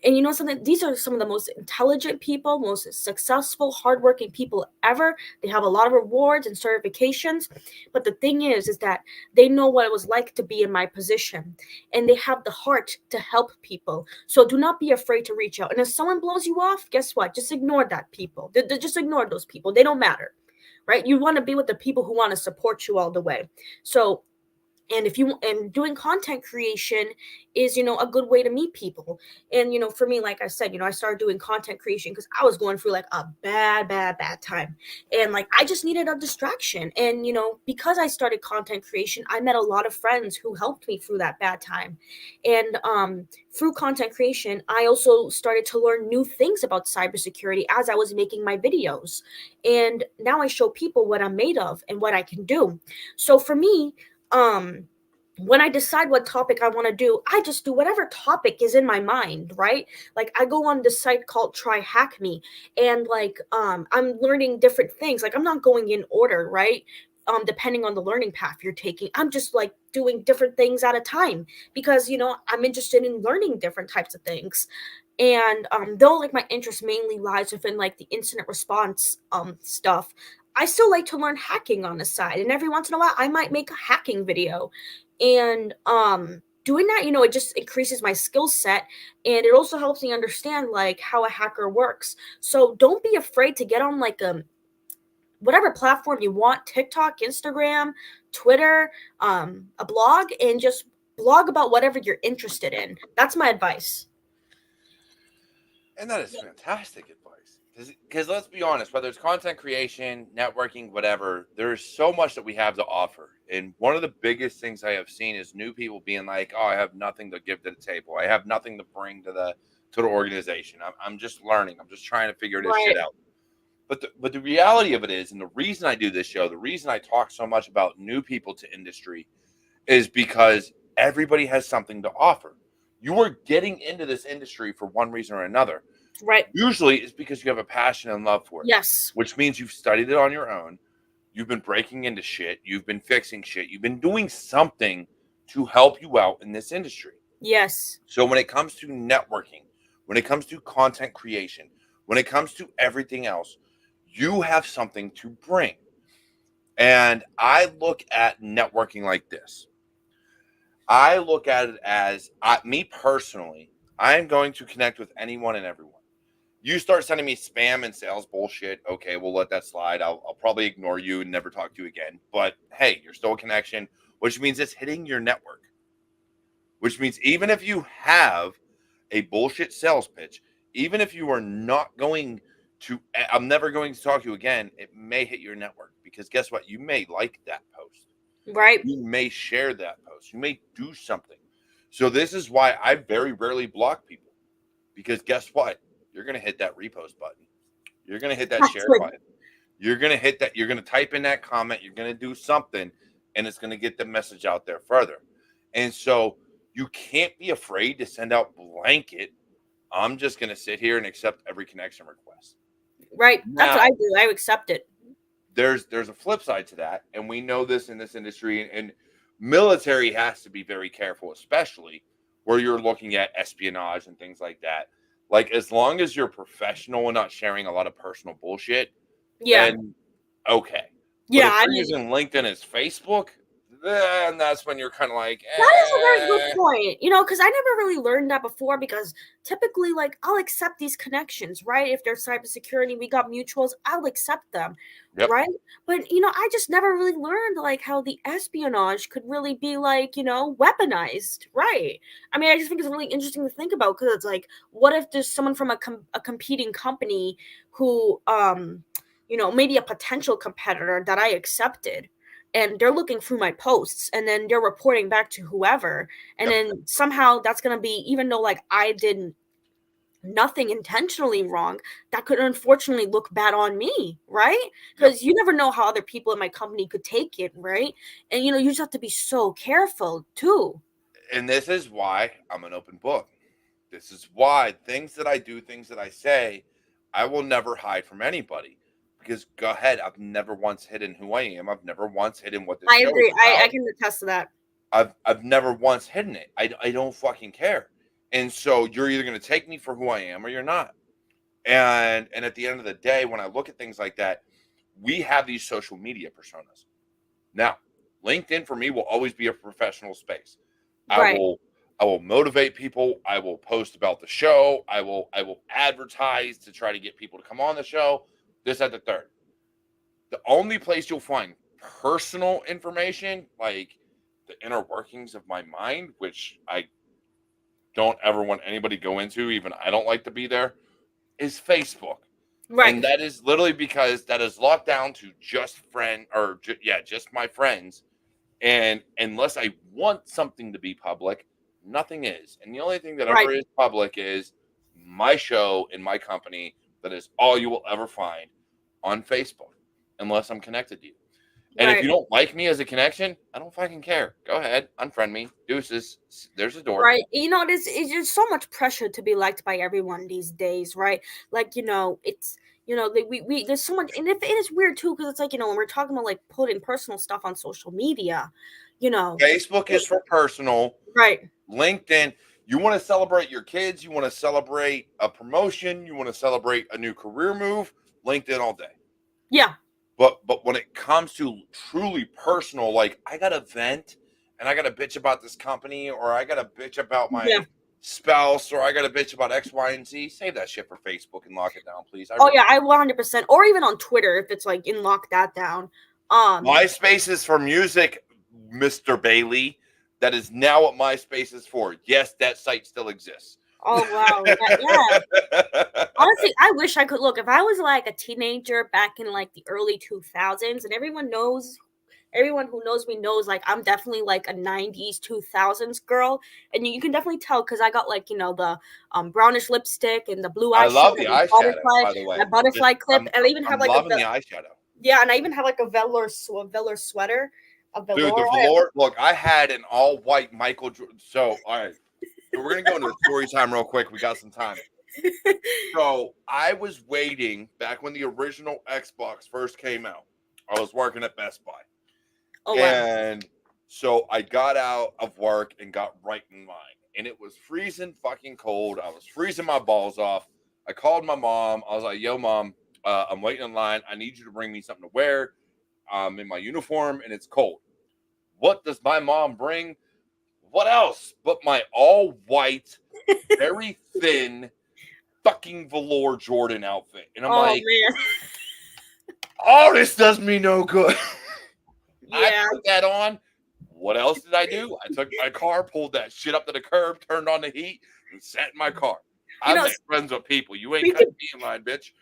And you know something? These are some of the most intelligent people, most successful, hardworking people ever. They have a lot of rewards and certifications. But the thing is that they know what it was like to be in my position, and they have the heart to help people. So do not be afraid to reach out. And if someone blows you off, guess what? Just ignore that people. Just ignore those people. They don't matter, right? You want to be with the people who want to support you all the way. So and doing content creation is a good way to meet people. And for me, like I said, I started doing content creation because I was going through like a bad time, and like I just needed a distraction. And because I started content creation, I met a lot of friends who helped me through that bad time. And through content creation, I also started to learn new things about cybersecurity as I was making my videos, and now I show people what I'm made of and what I can do. So for me, when I decide what topic I want to do, I just do whatever topic is in my mind, right? Like I go on this site called Try Hack Me, and like I'm learning different things. Like I'm not going in order, right? Depending on the learning path you're taking. I'm just like doing different things at a time because I'm interested in learning different types of things. And though like my interest mainly lies within like the incident response stuff, I still like to learn hacking on the side. And every once in a while I might make a hacking video. And doing that, it just increases my skill set, and it also helps me understand like how a hacker works. So don't be afraid to get on like whatever platform you want, TikTok, Instagram, Twitter, a blog, and just blog about whatever you're interested in. That's my advice.
And that is fantastic advice. Because let's be honest, whether it's content creation, networking, whatever, there's so much that we have to offer. And one of the biggest things I have seen is new people being like, "Oh, I have nothing to give to the table. I have nothing to bring to the organization. I'm just learning. I'm just trying to figure this shit
Right.
out." But the reality of it is, and the reason I do this show, the reason I talk so much about new people to industry, is because everybody has something to offer. You are getting into this industry for one reason or another.
Right.
Usually it's because you have a passion and love for it,
Yes.
which means you've studied it on your own. You've been breaking into shit. You've been fixing shit. You've been doing something to help you out in this industry.
Yes.
So when it comes to networking, when it comes to content creation, when it comes to everything else, you have something to bring. And I look at networking like this. I look at it as me personally, I'm going to connect with anyone and everyone. You start sending me spam and sales bullshit, okay, we'll let that slide. I'll probably ignore you and never talk to you again. But hey, you're still a connection, which means it's hitting your network. Which means even if you have a bullshit sales pitch, even if you are not going to, I'm never going to talk to you again, it may hit your network because guess what? You may like that post.
Right.
You may share that post. You may do something. So this is why I very rarely block people because guess what? You're going to hit that repost button. You're going to hit that
That's
share
what,
button. You're going to hit that. You're going to type in that comment. You're going to do something and it's going to get the message out there further. And so you can't be afraid to send out blanket. I'm just going to sit here and accept every connection request.
right. That's what
Now,
I do. I accept it.
there's a flip side to that, and we know this in this industry, and military has to be very careful, especially where you're looking at espionage and things like that. Like as long as you're professional and not sharing a lot of personal bullshit,
Yeah.
then okay. But
Yeah.
if
I
you're
mean,
using LinkedIn as Facebook, then that's when you're kind of like,
That is a very good point, because I never really learned that before, because typically, like, I'll accept these connections, right? If they're cybersecurity, we got mutuals, I'll accept them,
Yep.
right? But, I just never really learned, like, how the espionage could really be, like, weaponized, right? I mean, I just think it's really interesting to think about, because it's like, what if there's someone from a competing company who, maybe a potential competitor that I accepted, and they're looking through my posts, and then they're reporting back to whoever, and
Yep.
then somehow that's going to be, even though like I did nothing intentionally wrong, that could unfortunately look bad on me, right?
Yep.
Because you never know how other people in my company could take it, right? And you just have to be so careful too.
And this is why I'm an open book. This is why things that I do, things that I say, I will never hide from anybody. Because go ahead, I've never once hidden who I am. I've never once hidden what this
I
show is
agree. I
about.
can attest to that.
I've never once hidden it. I don't fucking care. And so you're either going to take me for who I am or you're not. And at the end of the day, when I look at things like that, we have these social media personas. Now, LinkedIn for me will always be a professional space. I
Right.
will motivate people. I will post about the show. I will advertise to try to get people to come on the show. This at the third. The only place you'll find personal information, like the inner workings of my mind, which I don't ever want anybody to go into, even I don't like to be there, is Facebook.
Right.
And that is literally because that is locked down to just just my friends. And unless I want something to be public, nothing is. And the only thing that
Right.
ever is public is my show and my company. That is all you will ever find on Facebook, unless I'm connected to you. And if
Right.
you don't like me as a connection, I don't fucking care. Go ahead, unfriend me. Deuces. There's a door.
Right. It's just so much pressure to be liked by everyone these days, right? Like, it's we there's so much, and it is weird too, because it's like, when we're talking about like putting personal stuff on social media,
Facebook is for personal.
right.
LinkedIn, you want to celebrate your kids, you want to celebrate a promotion, you want to celebrate a new career move, LinkedIn all day.
Yeah.
But when it comes to truly personal, like I got to vent and I got to bitch about this company, or I got to bitch about my spouse, or I got to bitch about X, Y, and Z, save that shit for Facebook and lock it down, please.
I 100%, or even on Twitter if it's like lock that down.
MySpace is for music, Mr. Bailey. That is now what MySpace is for. Yes, that site still exists.
Oh wow. Yeah. Honestly, I wish I could look. If I was like a teenager back in like the early 2000s, and everyone who knows me knows, like, I'm definitely like a 90s 2000s girl, and you can definitely tell because I got like the brownish lipstick and the blue
I
eyeshadow,
love the
and
eyeshadow, by the way.
that butterfly clip, and I even have
I'm
like
loving the eyeshadow.
yeah, and I even have like a velour sweater,
Dude, the velour. Look, I had an all white Michael. So, all right. So we're gonna go into the story time real quick. We got some time. So I was waiting back when the original Xbox first came out. I was working at Best Buy.
Oh wow.
And so I got out of work and got right in line. And it was freezing fucking cold. I was freezing my balls off. I called my mom. I was like, yo, mom, I'm waiting in line. I need you to bring me something to wear. I'm in my uniform and it's cold. What does my mom bring? What else but my all white, very thin, fucking velour Jordan outfit? And I'm like,
man.
oh, this does me no good.
Yeah.
I put that on. What else did I do? I took my car, pulled that shit up to the curb, turned on the heat, and sat in my car. I make friends with people. You ain't cutting me in line, bitch.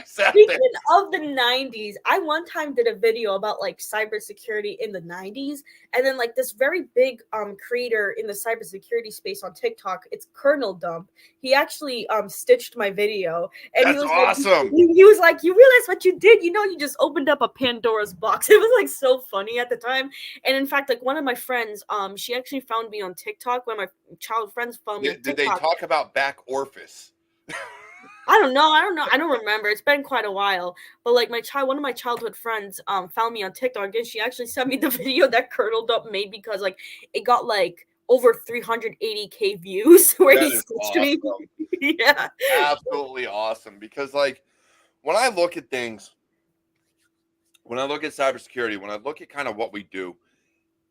Speaking of the 90s, I one time did a video about like cybersecurity in the 90s, and then like this very big creator in the cybersecurity space on TikTok, it's Colonel Dump. He actually stitched my video, and
That's
he was
awesome.
He was like, "You realize what you did? You just opened up a Pandora's box." It was like so funny at the time. And in fact, like one of my friends, she actually found me on TikTok. One of my childhood friends found me on TikTok.
Did they talk about back orifice?
I don't know. I don't remember. It's been quite a while. But like one of my childhood friends found me on TikTok, and she actually sent me the video that Colonel Dump made, because like it got like over 380K views where
That
he
is
stitched
awesome.
me. Yeah.
Absolutely awesome. Because like when I look at things, when I look at cybersecurity, when I look at kind of what we do,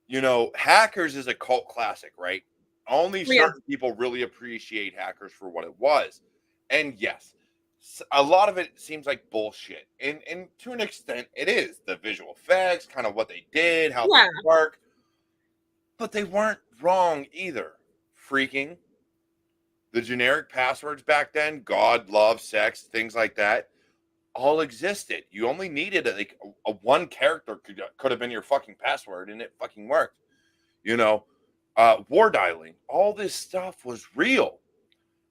you know, hackers is a cult classic, right? Only
Yeah.
certain people really appreciate hackers for what it was. And yes, a lot of it seems like bullshit. And to an extent, it is. The visual effects, kind of what they did, how
Yeah.
things work. But they weren't wrong either. Freaking. The generic passwords back then, God, love, sex, things like that, all existed. You only needed like a one character could have been your fucking password, and it fucking worked. You know, war dialing, all this stuff was real.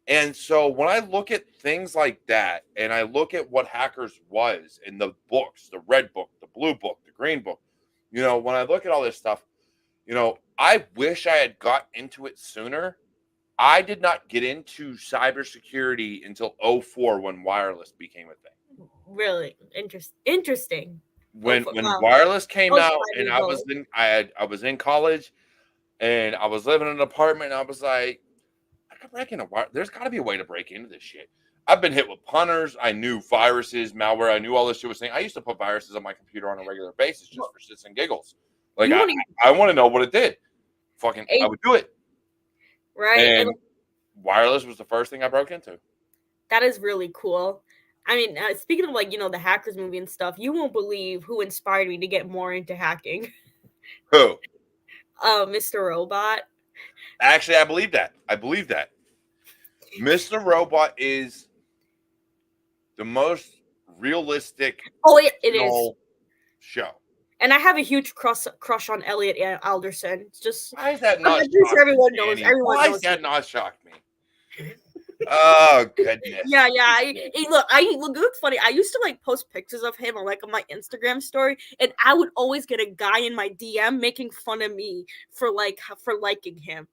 And so when I look at things like that, and I look at what hackers was in the books, the red book, the blue book, the green book, you know, when I look at all this stuff, you know, I wish I had got into it sooner. I did not get into cybersecurity until '04 when wireless became a thing.
Really interesting. Oh,
When
wow.
wireless came
Oh,
out,
sorry,
and
we both.
I was in college, and I was living in an apartment, and I was like, I could break into wire. There's got to be a way to break into this shit. I've been hit with punters. I knew viruses, malware. I knew all this shit was saying. I used to put viruses on my computer on a regular basis just
Well,
for shits and giggles. Like
you won't even,
I want to know what it did. Fucking, I would do it.
right? And
And wireless was the first thing I broke into.
that is really cool. I mean, speaking of like, the Hackers movie and stuff, you won't believe who inspired me to get more into hacking.
Who?
Mr. Robot.
Actually, I believe that. I believe that. Mr. Robot is the most realistic
Oh, it is.
show.
And I have a huge crush on Elliot Alderson. It's just,
Why is that
I'm
not
pretty sure everyone knows.
Danny?
Everyone
Why
knows.
is that not shocked me? Oh goodness.
Yeah. Look, it's funny. I used to like post pictures of him on my Instagram story, and I would always get a guy in my DM making fun of me for liking him.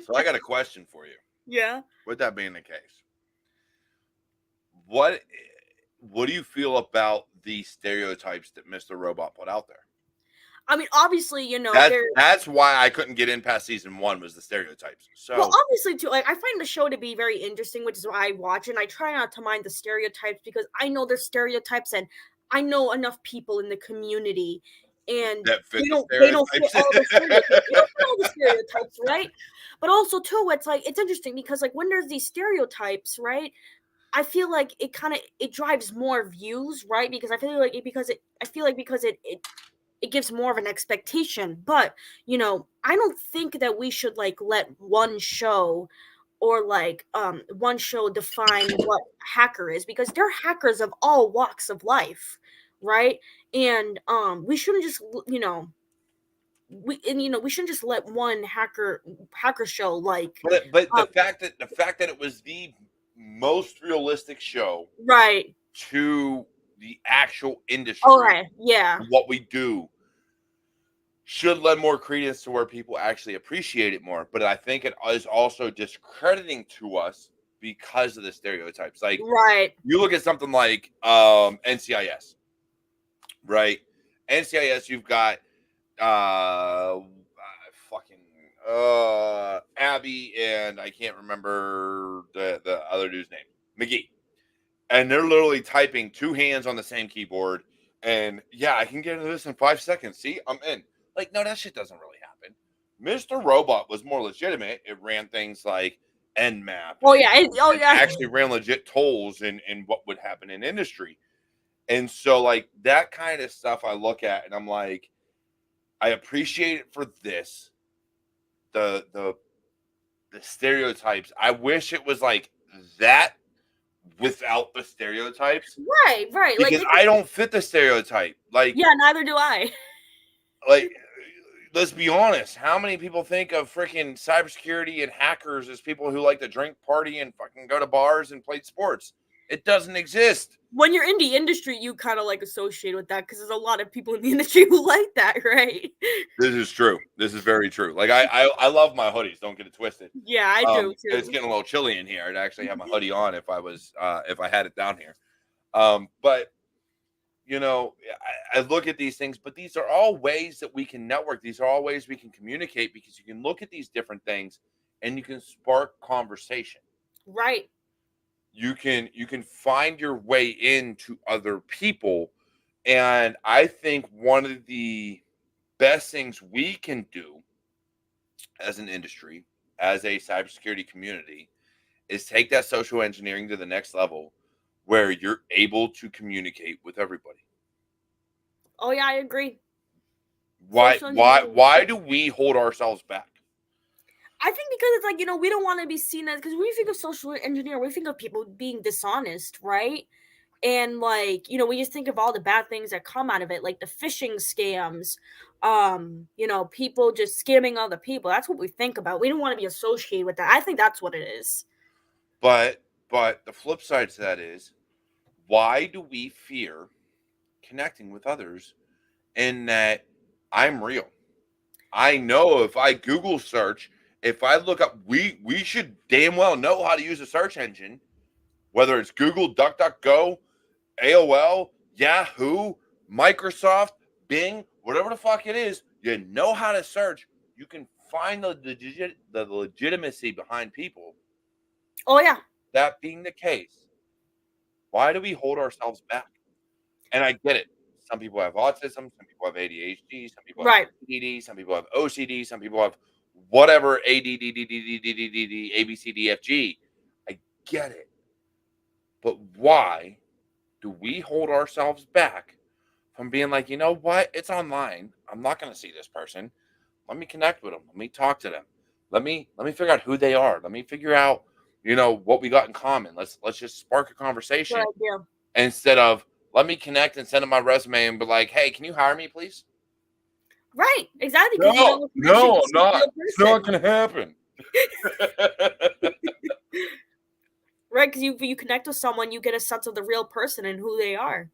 So I got a question for you.
Yeah.
With that being the case, what do you feel about the stereotypes that Mr. Robot put out there?
I mean, obviously,
That's why I couldn't get in past season 1 was the stereotypes. So
well, obviously, too, like I find the show to be very interesting, which is why I watch it. And I try not to mind the stereotypes because I know there's stereotypes, and I know enough people in the community, and
that fit
they don't fit all the stereotypes. They don't fit all the stereotypes, right? But also, too, it's interesting because like when there's these stereotypes, right? I feel like it drives more views, right? Because I feel like it gives more of an expectation. But I don't think that we should like let one show or one show define what hacker is, because they're hackers of all walks of life, right? And we shouldn't just we shouldn't just let one hacker show
but the fact that it was the most realistic show
right
to the actual industry,
okay yeah
what we do should lend more credence to where people actually appreciate it more. But I think it is also discrediting to us because of the stereotypes. Like
right
you look at something like NCIS, right? NCIS, you've got fucking Abby, and I can't remember the other dude's name, McGee. And they're literally typing two hands on the same keyboard. And yeah, I can get into this in 5 seconds. See, I'm in. Like, no, that shit doesn't really happen. Mr. Robot was more legitimate. It ran things like Nmap. Actually ran legit tolls in what would happen in industry. And so, like, that kind of stuff I look at and I'm like, I appreciate it for this. The stereotypes. I wish it was like that without the stereotypes.
Right.
Because
like
I don't fit the stereotype. Like,
yeah, neither do I.
Like, let's be honest. How many people think of freaking cybersecurity and hackers as people who like to drink, party, and fucking go to bars and play sports? It doesn't exist.
When you're in the industry, you kind of like associate with that because there's a lot of people in the industry who like that, right?
This is true. This is very true. Like I love my hoodies. Don't get it twisted.
Yeah, I do too.
It's getting a little chilly in here. I'd actually have my hoodie on if I had it down here. But I look at these things, but these are all ways that we can network. These are all ways we can communicate because you can look at these different things and you can spark conversation.
Right.
You can find your way into other people And I think one of the best things we can do as an industry, as a cybersecurity community, is take that social engineering to the next level where you're able to communicate with everybody.
Oh yeah, I agree.
Why
Social
why
engineering.
why do we hold ourselves back?
I think because it's like, we don't want to be seen as, because when we think of social engineer, we think of people being dishonest, right? And like, we just think of all the bad things that come out of it, like the phishing scams, people just scamming other people. That's what we think about. We don't want to be associated with that. I think that's what it is.
But the flip side to that is, why do we fear connecting with others in that I'm real? I know if I Google search, if I look up, we should damn well know how to use a search engine, whether it's Google, DuckDuckGo, AOL, Yahoo, Microsoft, Bing, whatever the fuck it is. You know how to search. You can find the legitimacy behind people.
Oh yeah.
That being the case, why do we hold ourselves back? And I get it. Some people have autism, some people have ADHD, some people have
Right.
ADD, some people have OCD, some people have whatever ADDDDDDDD, ABCDFG. I get it. But why do we hold ourselves back from being like, you know what? It's online. I'm not going to see this person. Let me connect with them. Let me talk to them. Let me figure out who they are. Let me figure out, what we got in common. Let's just spark a
Good
conversation
idea.
instead of let me connect and send them my resume and be like, hey, can you hire me, please?
Right. Exactly. Because
No,
with connection,
no,
you
I'm
see a
not.
real
It's
person.
not going to happen.
Right. Because you connect with someone, you get a sense of the real person and who they are.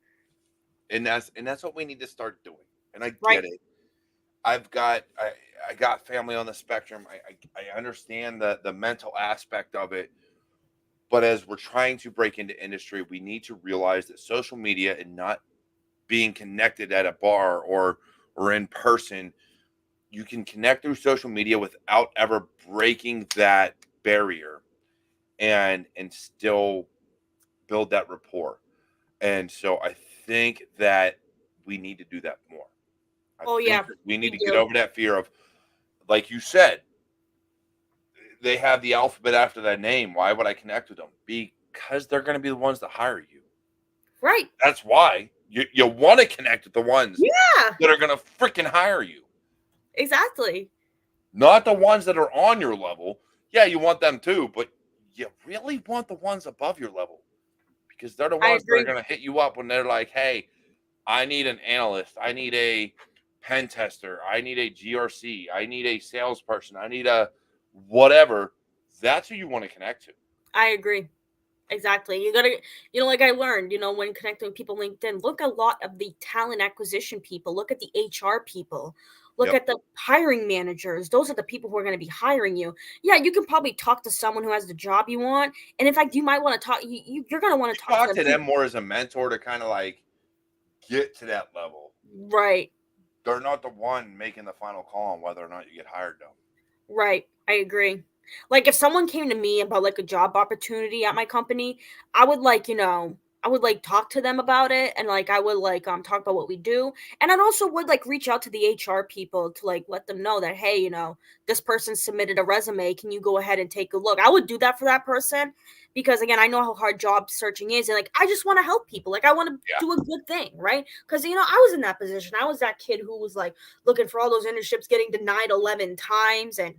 And that's what we need to start doing. And I
Right.
get it. I got family on the spectrum. I understand the mental aspect of it. But as we're trying to break into industry, we need to realize that social media and not being connected at a bar or in person, you can connect through social media without ever breaking that barrier and still build that rapport. And so I think that we need to do that more. I
Oh
think
yeah.
that we need
We
to get
do.
over that fear of, like you said, they have the alphabet after that name. Why would I connect with them? Because they're going to be the ones that hire you.
Right.
That's why you want to connect with the ones
Yeah.
that are going to freaking hire you,
Exactly.
not the ones that are on your level. Yeah, you want them too, but you really want the ones above your level because they're the
I
ones that are
agree.
going to hit you up when they're like, hey, I need an analyst. I need a pen tester. I need a GRC. I need a salesperson. I need a whatever. That's who you want to connect to.
I agree. Exactly. You gotta, like I learned, when connecting with people on LinkedIn, look a lot of the talent acquisition people, look at the HR people, look
Yep.
at the hiring managers. Those are the people who are going to be hiring you. Yeah, you can probably talk to someone who has the job you want. And in fact, you might want to talk, you're going to want to talk to
Talk
them
to
too.
them more as a mentor to kind of like get to that level.
Right.
They're not the one making the final call on whether or not you get hired, though.
Right. I agree. Like if someone came to me about like a job opportunity at my company, I would I would like talk to them about it and like I would like talk about what we do. And I'd also would like reach out to the HR people to like let them know that hey, this person submitted a resume. Can you go ahead and take a look? I would do that for that person because again, I know how hard job searching is and like I just want to help people. Like I want to
Yeah.
do a good thing, right? Because I was in that position. I was that kid who was like looking for all those internships getting denied 11 times and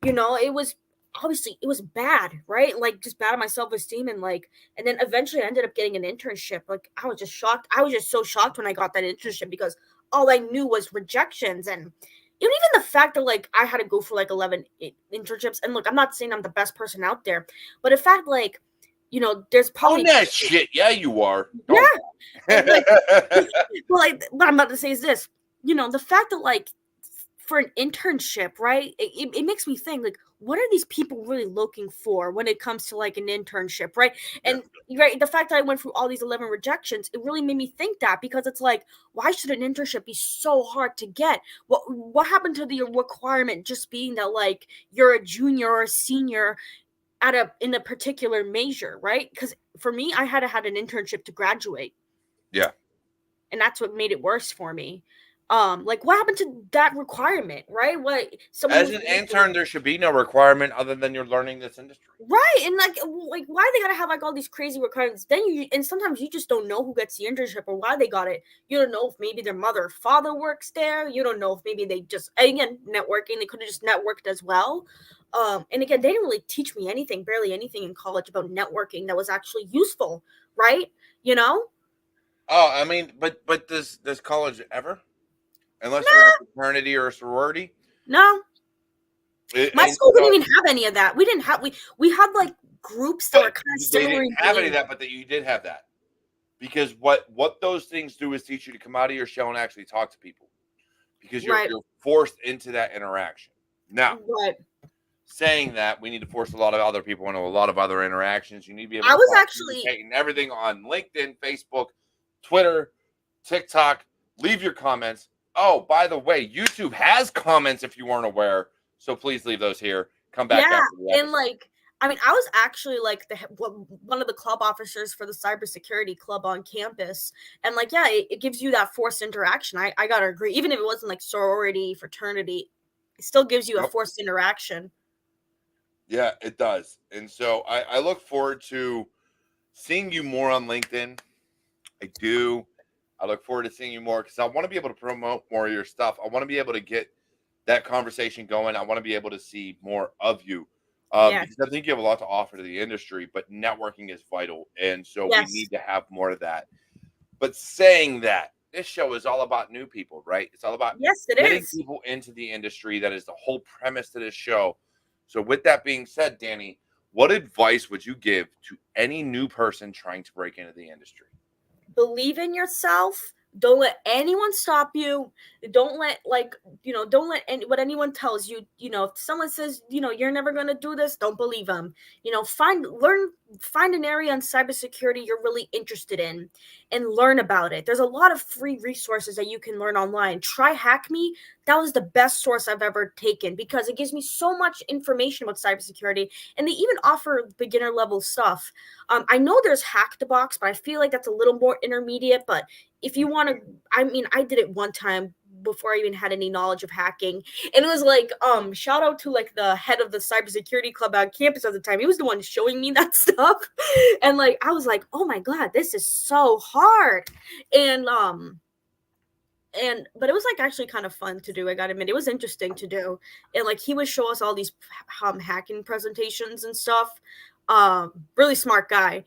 it was obviously it was bad, right? Like just bad on my self-esteem and then eventually I ended up getting an internship. Like I was just shocked. I was just so shocked when I got that internship because all I knew was rejections and even the fact that like I had to go for like 11 internships and look, I'm not saying I'm the best person out there, but in fact like there's
On
probably
that shit. Yeah, you are. Don't.
yeah, and like well, like what I'm about to say is this, the fact that like for an internship, right? It makes me think like, what are these people really looking for when it comes to like an internship, right?
Yeah.
And right, the fact that I went through all these 11 rejections, it really made me think that because it's like, why should an internship be so hard to get? What happened to the requirement just being that like you're a junior or a senior in a particular major, right? Because for me, I had to had an internship to graduate.
Yeah.
and that's what made it worse for me. Like what happened to that requirement, right? What someone
As
who's
an intern, there should be no requirement other than you're learning this industry.
right, and like why they gotta have like all these crazy requirements? Then you and sometimes you just don't know who gets the internship or why they got it. You don't know if maybe their mother or father works there. You don't know if maybe they just again networking. They could have just networked as well. And again, they didn't really teach me anything, barely anything in college about networking that was actually useful, right? You know?
Oh, I mean, but does college ever? Unless you're in a
No,
fraternity or a sorority.
no. My
And
school
so,
didn't even have any of that. We didn't have we had like groups that were
but
kind of
they
similar
didn't
in
have any of
name.
that, but that you did have that. Because what those things do is teach you to come out of your shell and actually talk to people. Because
Right,
you're forced into that interaction. Now,
right.
saying that, we need to force a lot of other people into a lot of other interactions. You need to be able
I
to
was
start
actually
communicating everything on LinkedIn, Facebook, Twitter, TikTok. Leave your comments. Oh, by the way, YouTube has comments if you weren't aware. So please leave those here. Come back
yeah,
after the
and
episode.
like I mean, I was actually like one of the club officers for the cybersecurity club on campus, and like yeah, it gives you that forced interaction. I gotta agree, even if it wasn't like sorority, fraternity, it still gives you a
Yep.
forced interaction.
Yeah, it does. And so I look forward to seeing you more on LinkedIn. I do. I look forward to seeing you more because I want to be able to promote more of your stuff. I want to be able to get that conversation going. I want to be able to see more of you
Yeah,
because I think you have a lot to offer to the industry, but networking is vital. And so we
yes,
need to have more of that. But saying that, this show is all about new people, right? It's all about
yes, it
getting
is.
people into the industry. That is the whole premise to this show. So, with that being said, Dany, what advice would you give to any new person trying to break into the industry?
Believe in yourself. Don't let anyone stop you. Don't let don't let what anyone tells you. If someone says you're never gonna do this, don't believe them. Find an area in cybersecurity you're really interested in, and learn about it. There's a lot of free resources that you can learn online. Try Hack Me. That was the best source I've ever taken because it gives me so much information about cybersecurity, and they even offer beginner level stuff. I know there's Hack the Box, but I feel like that's a little more intermediate. But if you want to, I mean, I did it one time before I even had any knowledge of hacking, and it was like, shout out to like the head of the cybersecurity club on campus at the time. He was the one showing me that stuff, and like I was like, oh my god, this is so hard, and but it was like actually kind of fun to do. I gotta admit, it was interesting to do, and like he would show us all these hacking presentations and stuff. Really smart guy.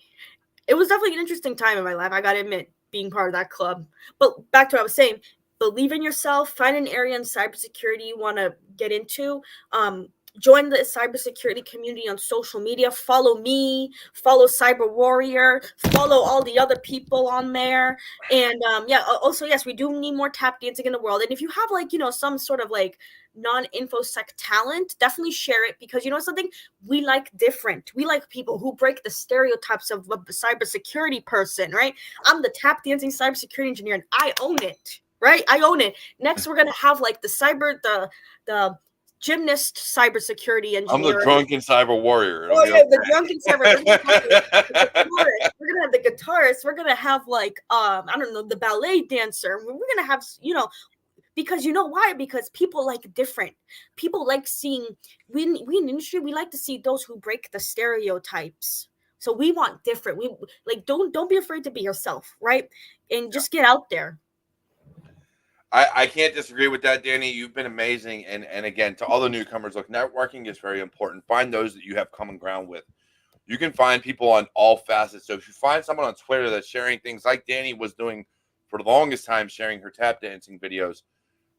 It was definitely an interesting time in my life. I gotta admit, being part of that club. But back to what I was saying, believe in yourself. Find an area in cybersecurity you want to get into. Join the cybersecurity community on social media. Follow me. Follow Cyber Warrior. Follow all the other people on there. And yeah, also yes, we do need more tap dancing in the world. And if you have like some sort of like non-infosec talent, definitely share it because something, we like different. We like people who break the stereotypes of a cybersecurity person, right? I'm the tap dancing cybersecurity engineer and I own it, right? I own it. Next, we're gonna have like the gymnast cybersecurity
I'm the
engineer.
drunken cyber warrior. It'll
Oh
be
yeah, the drunken cyber. We're gonna have the
okay.
guitarist. We're gonna have the guitarist. We're gonna have like I don't know, the ballet dancer. We're gonna have because you know why? Because people like different. People like seeing we in the industry, we like to see those who break the stereotypes. So we want different. We like don't be afraid to be yourself, right? And just get out there.
I can't disagree with that, Dany. You've been amazing. And again, to all the newcomers, look, networking is very important. Find those that you have common ground with. You can find people on all facets. So if you find someone on Twitter that's sharing things like Dany was doing for the longest time, sharing her tap dancing videos,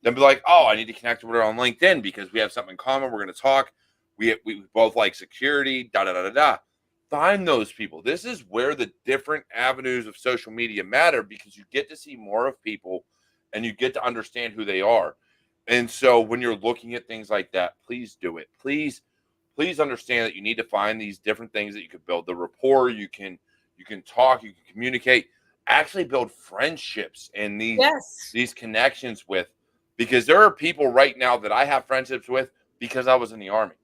then be like, oh, I need to connect with her on LinkedIn because we have something in common. We're going to talk. We both like security, da da da da da. Find those people. This is where the different avenues of social media matter because you get to see more of people and you get to understand who they are. And so when you're looking at things like that, please do it. Please understand that you need to find these different things that you can build the rapport. You can talk, you can communicate, actually build friendships and
Yes.
these connections with, because there are people right now that I have friendships with because I was in the army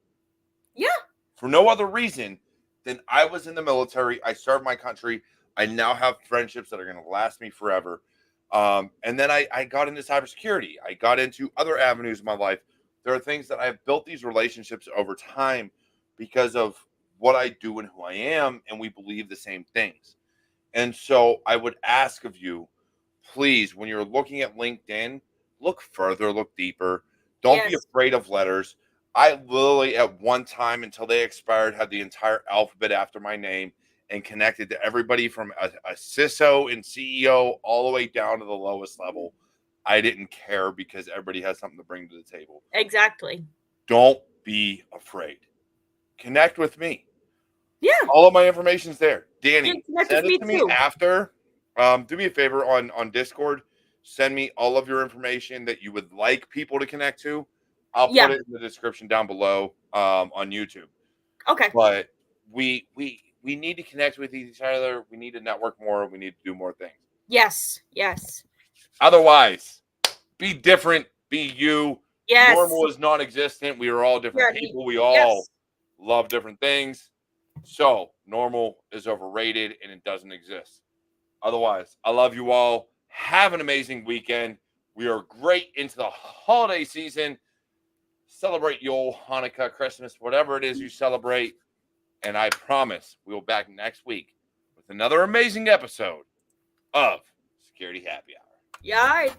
Yeah.
for no other reason than I was in the military. I served my country. I now have friendships that are going to last me forever. And then I got into cybersecurity. I got into other avenues of my life. There are things that I've built these relationships over time because of what I do and who I am, and we believe the same things. And so I would ask of you, please, when you're looking at LinkedIn, look further, look deeper. Don't be
Yes,
afraid of letters. I literally, at one time until they expired, had the entire alphabet after my name and connected to everybody from a CISO and CEO all the way down to the lowest level. I didn't care because everybody has something to bring to the table.
exactly.
Don't be afraid. Connect with me.
Yeah,
All of my information's there.
you
Danny,
can connect with
send it
me
to me
too.
after. Do me a favor on Discord. Send me all of your information that you would like people to connect to. I'll put
Yeah.
it in the description down below on YouTube.
Okay.
But we need to connect with each other. We need to network more. We need to do more things.
Yes. Yes.
Otherwise, be different. Be you.
Yes.
Normal is non-existent. We are all different
Yeah.
people. We all
Yes.
love different things. So normal is overrated and it doesn't exist. Otherwise, I love you all. Have an amazing weekend. We are great into the holiday season. Celebrate Yule, Hanukkah, Christmas, whatever it is you celebrate. And I promise we'll be back next week with another amazing episode of Security Happy Hour.
Yeah.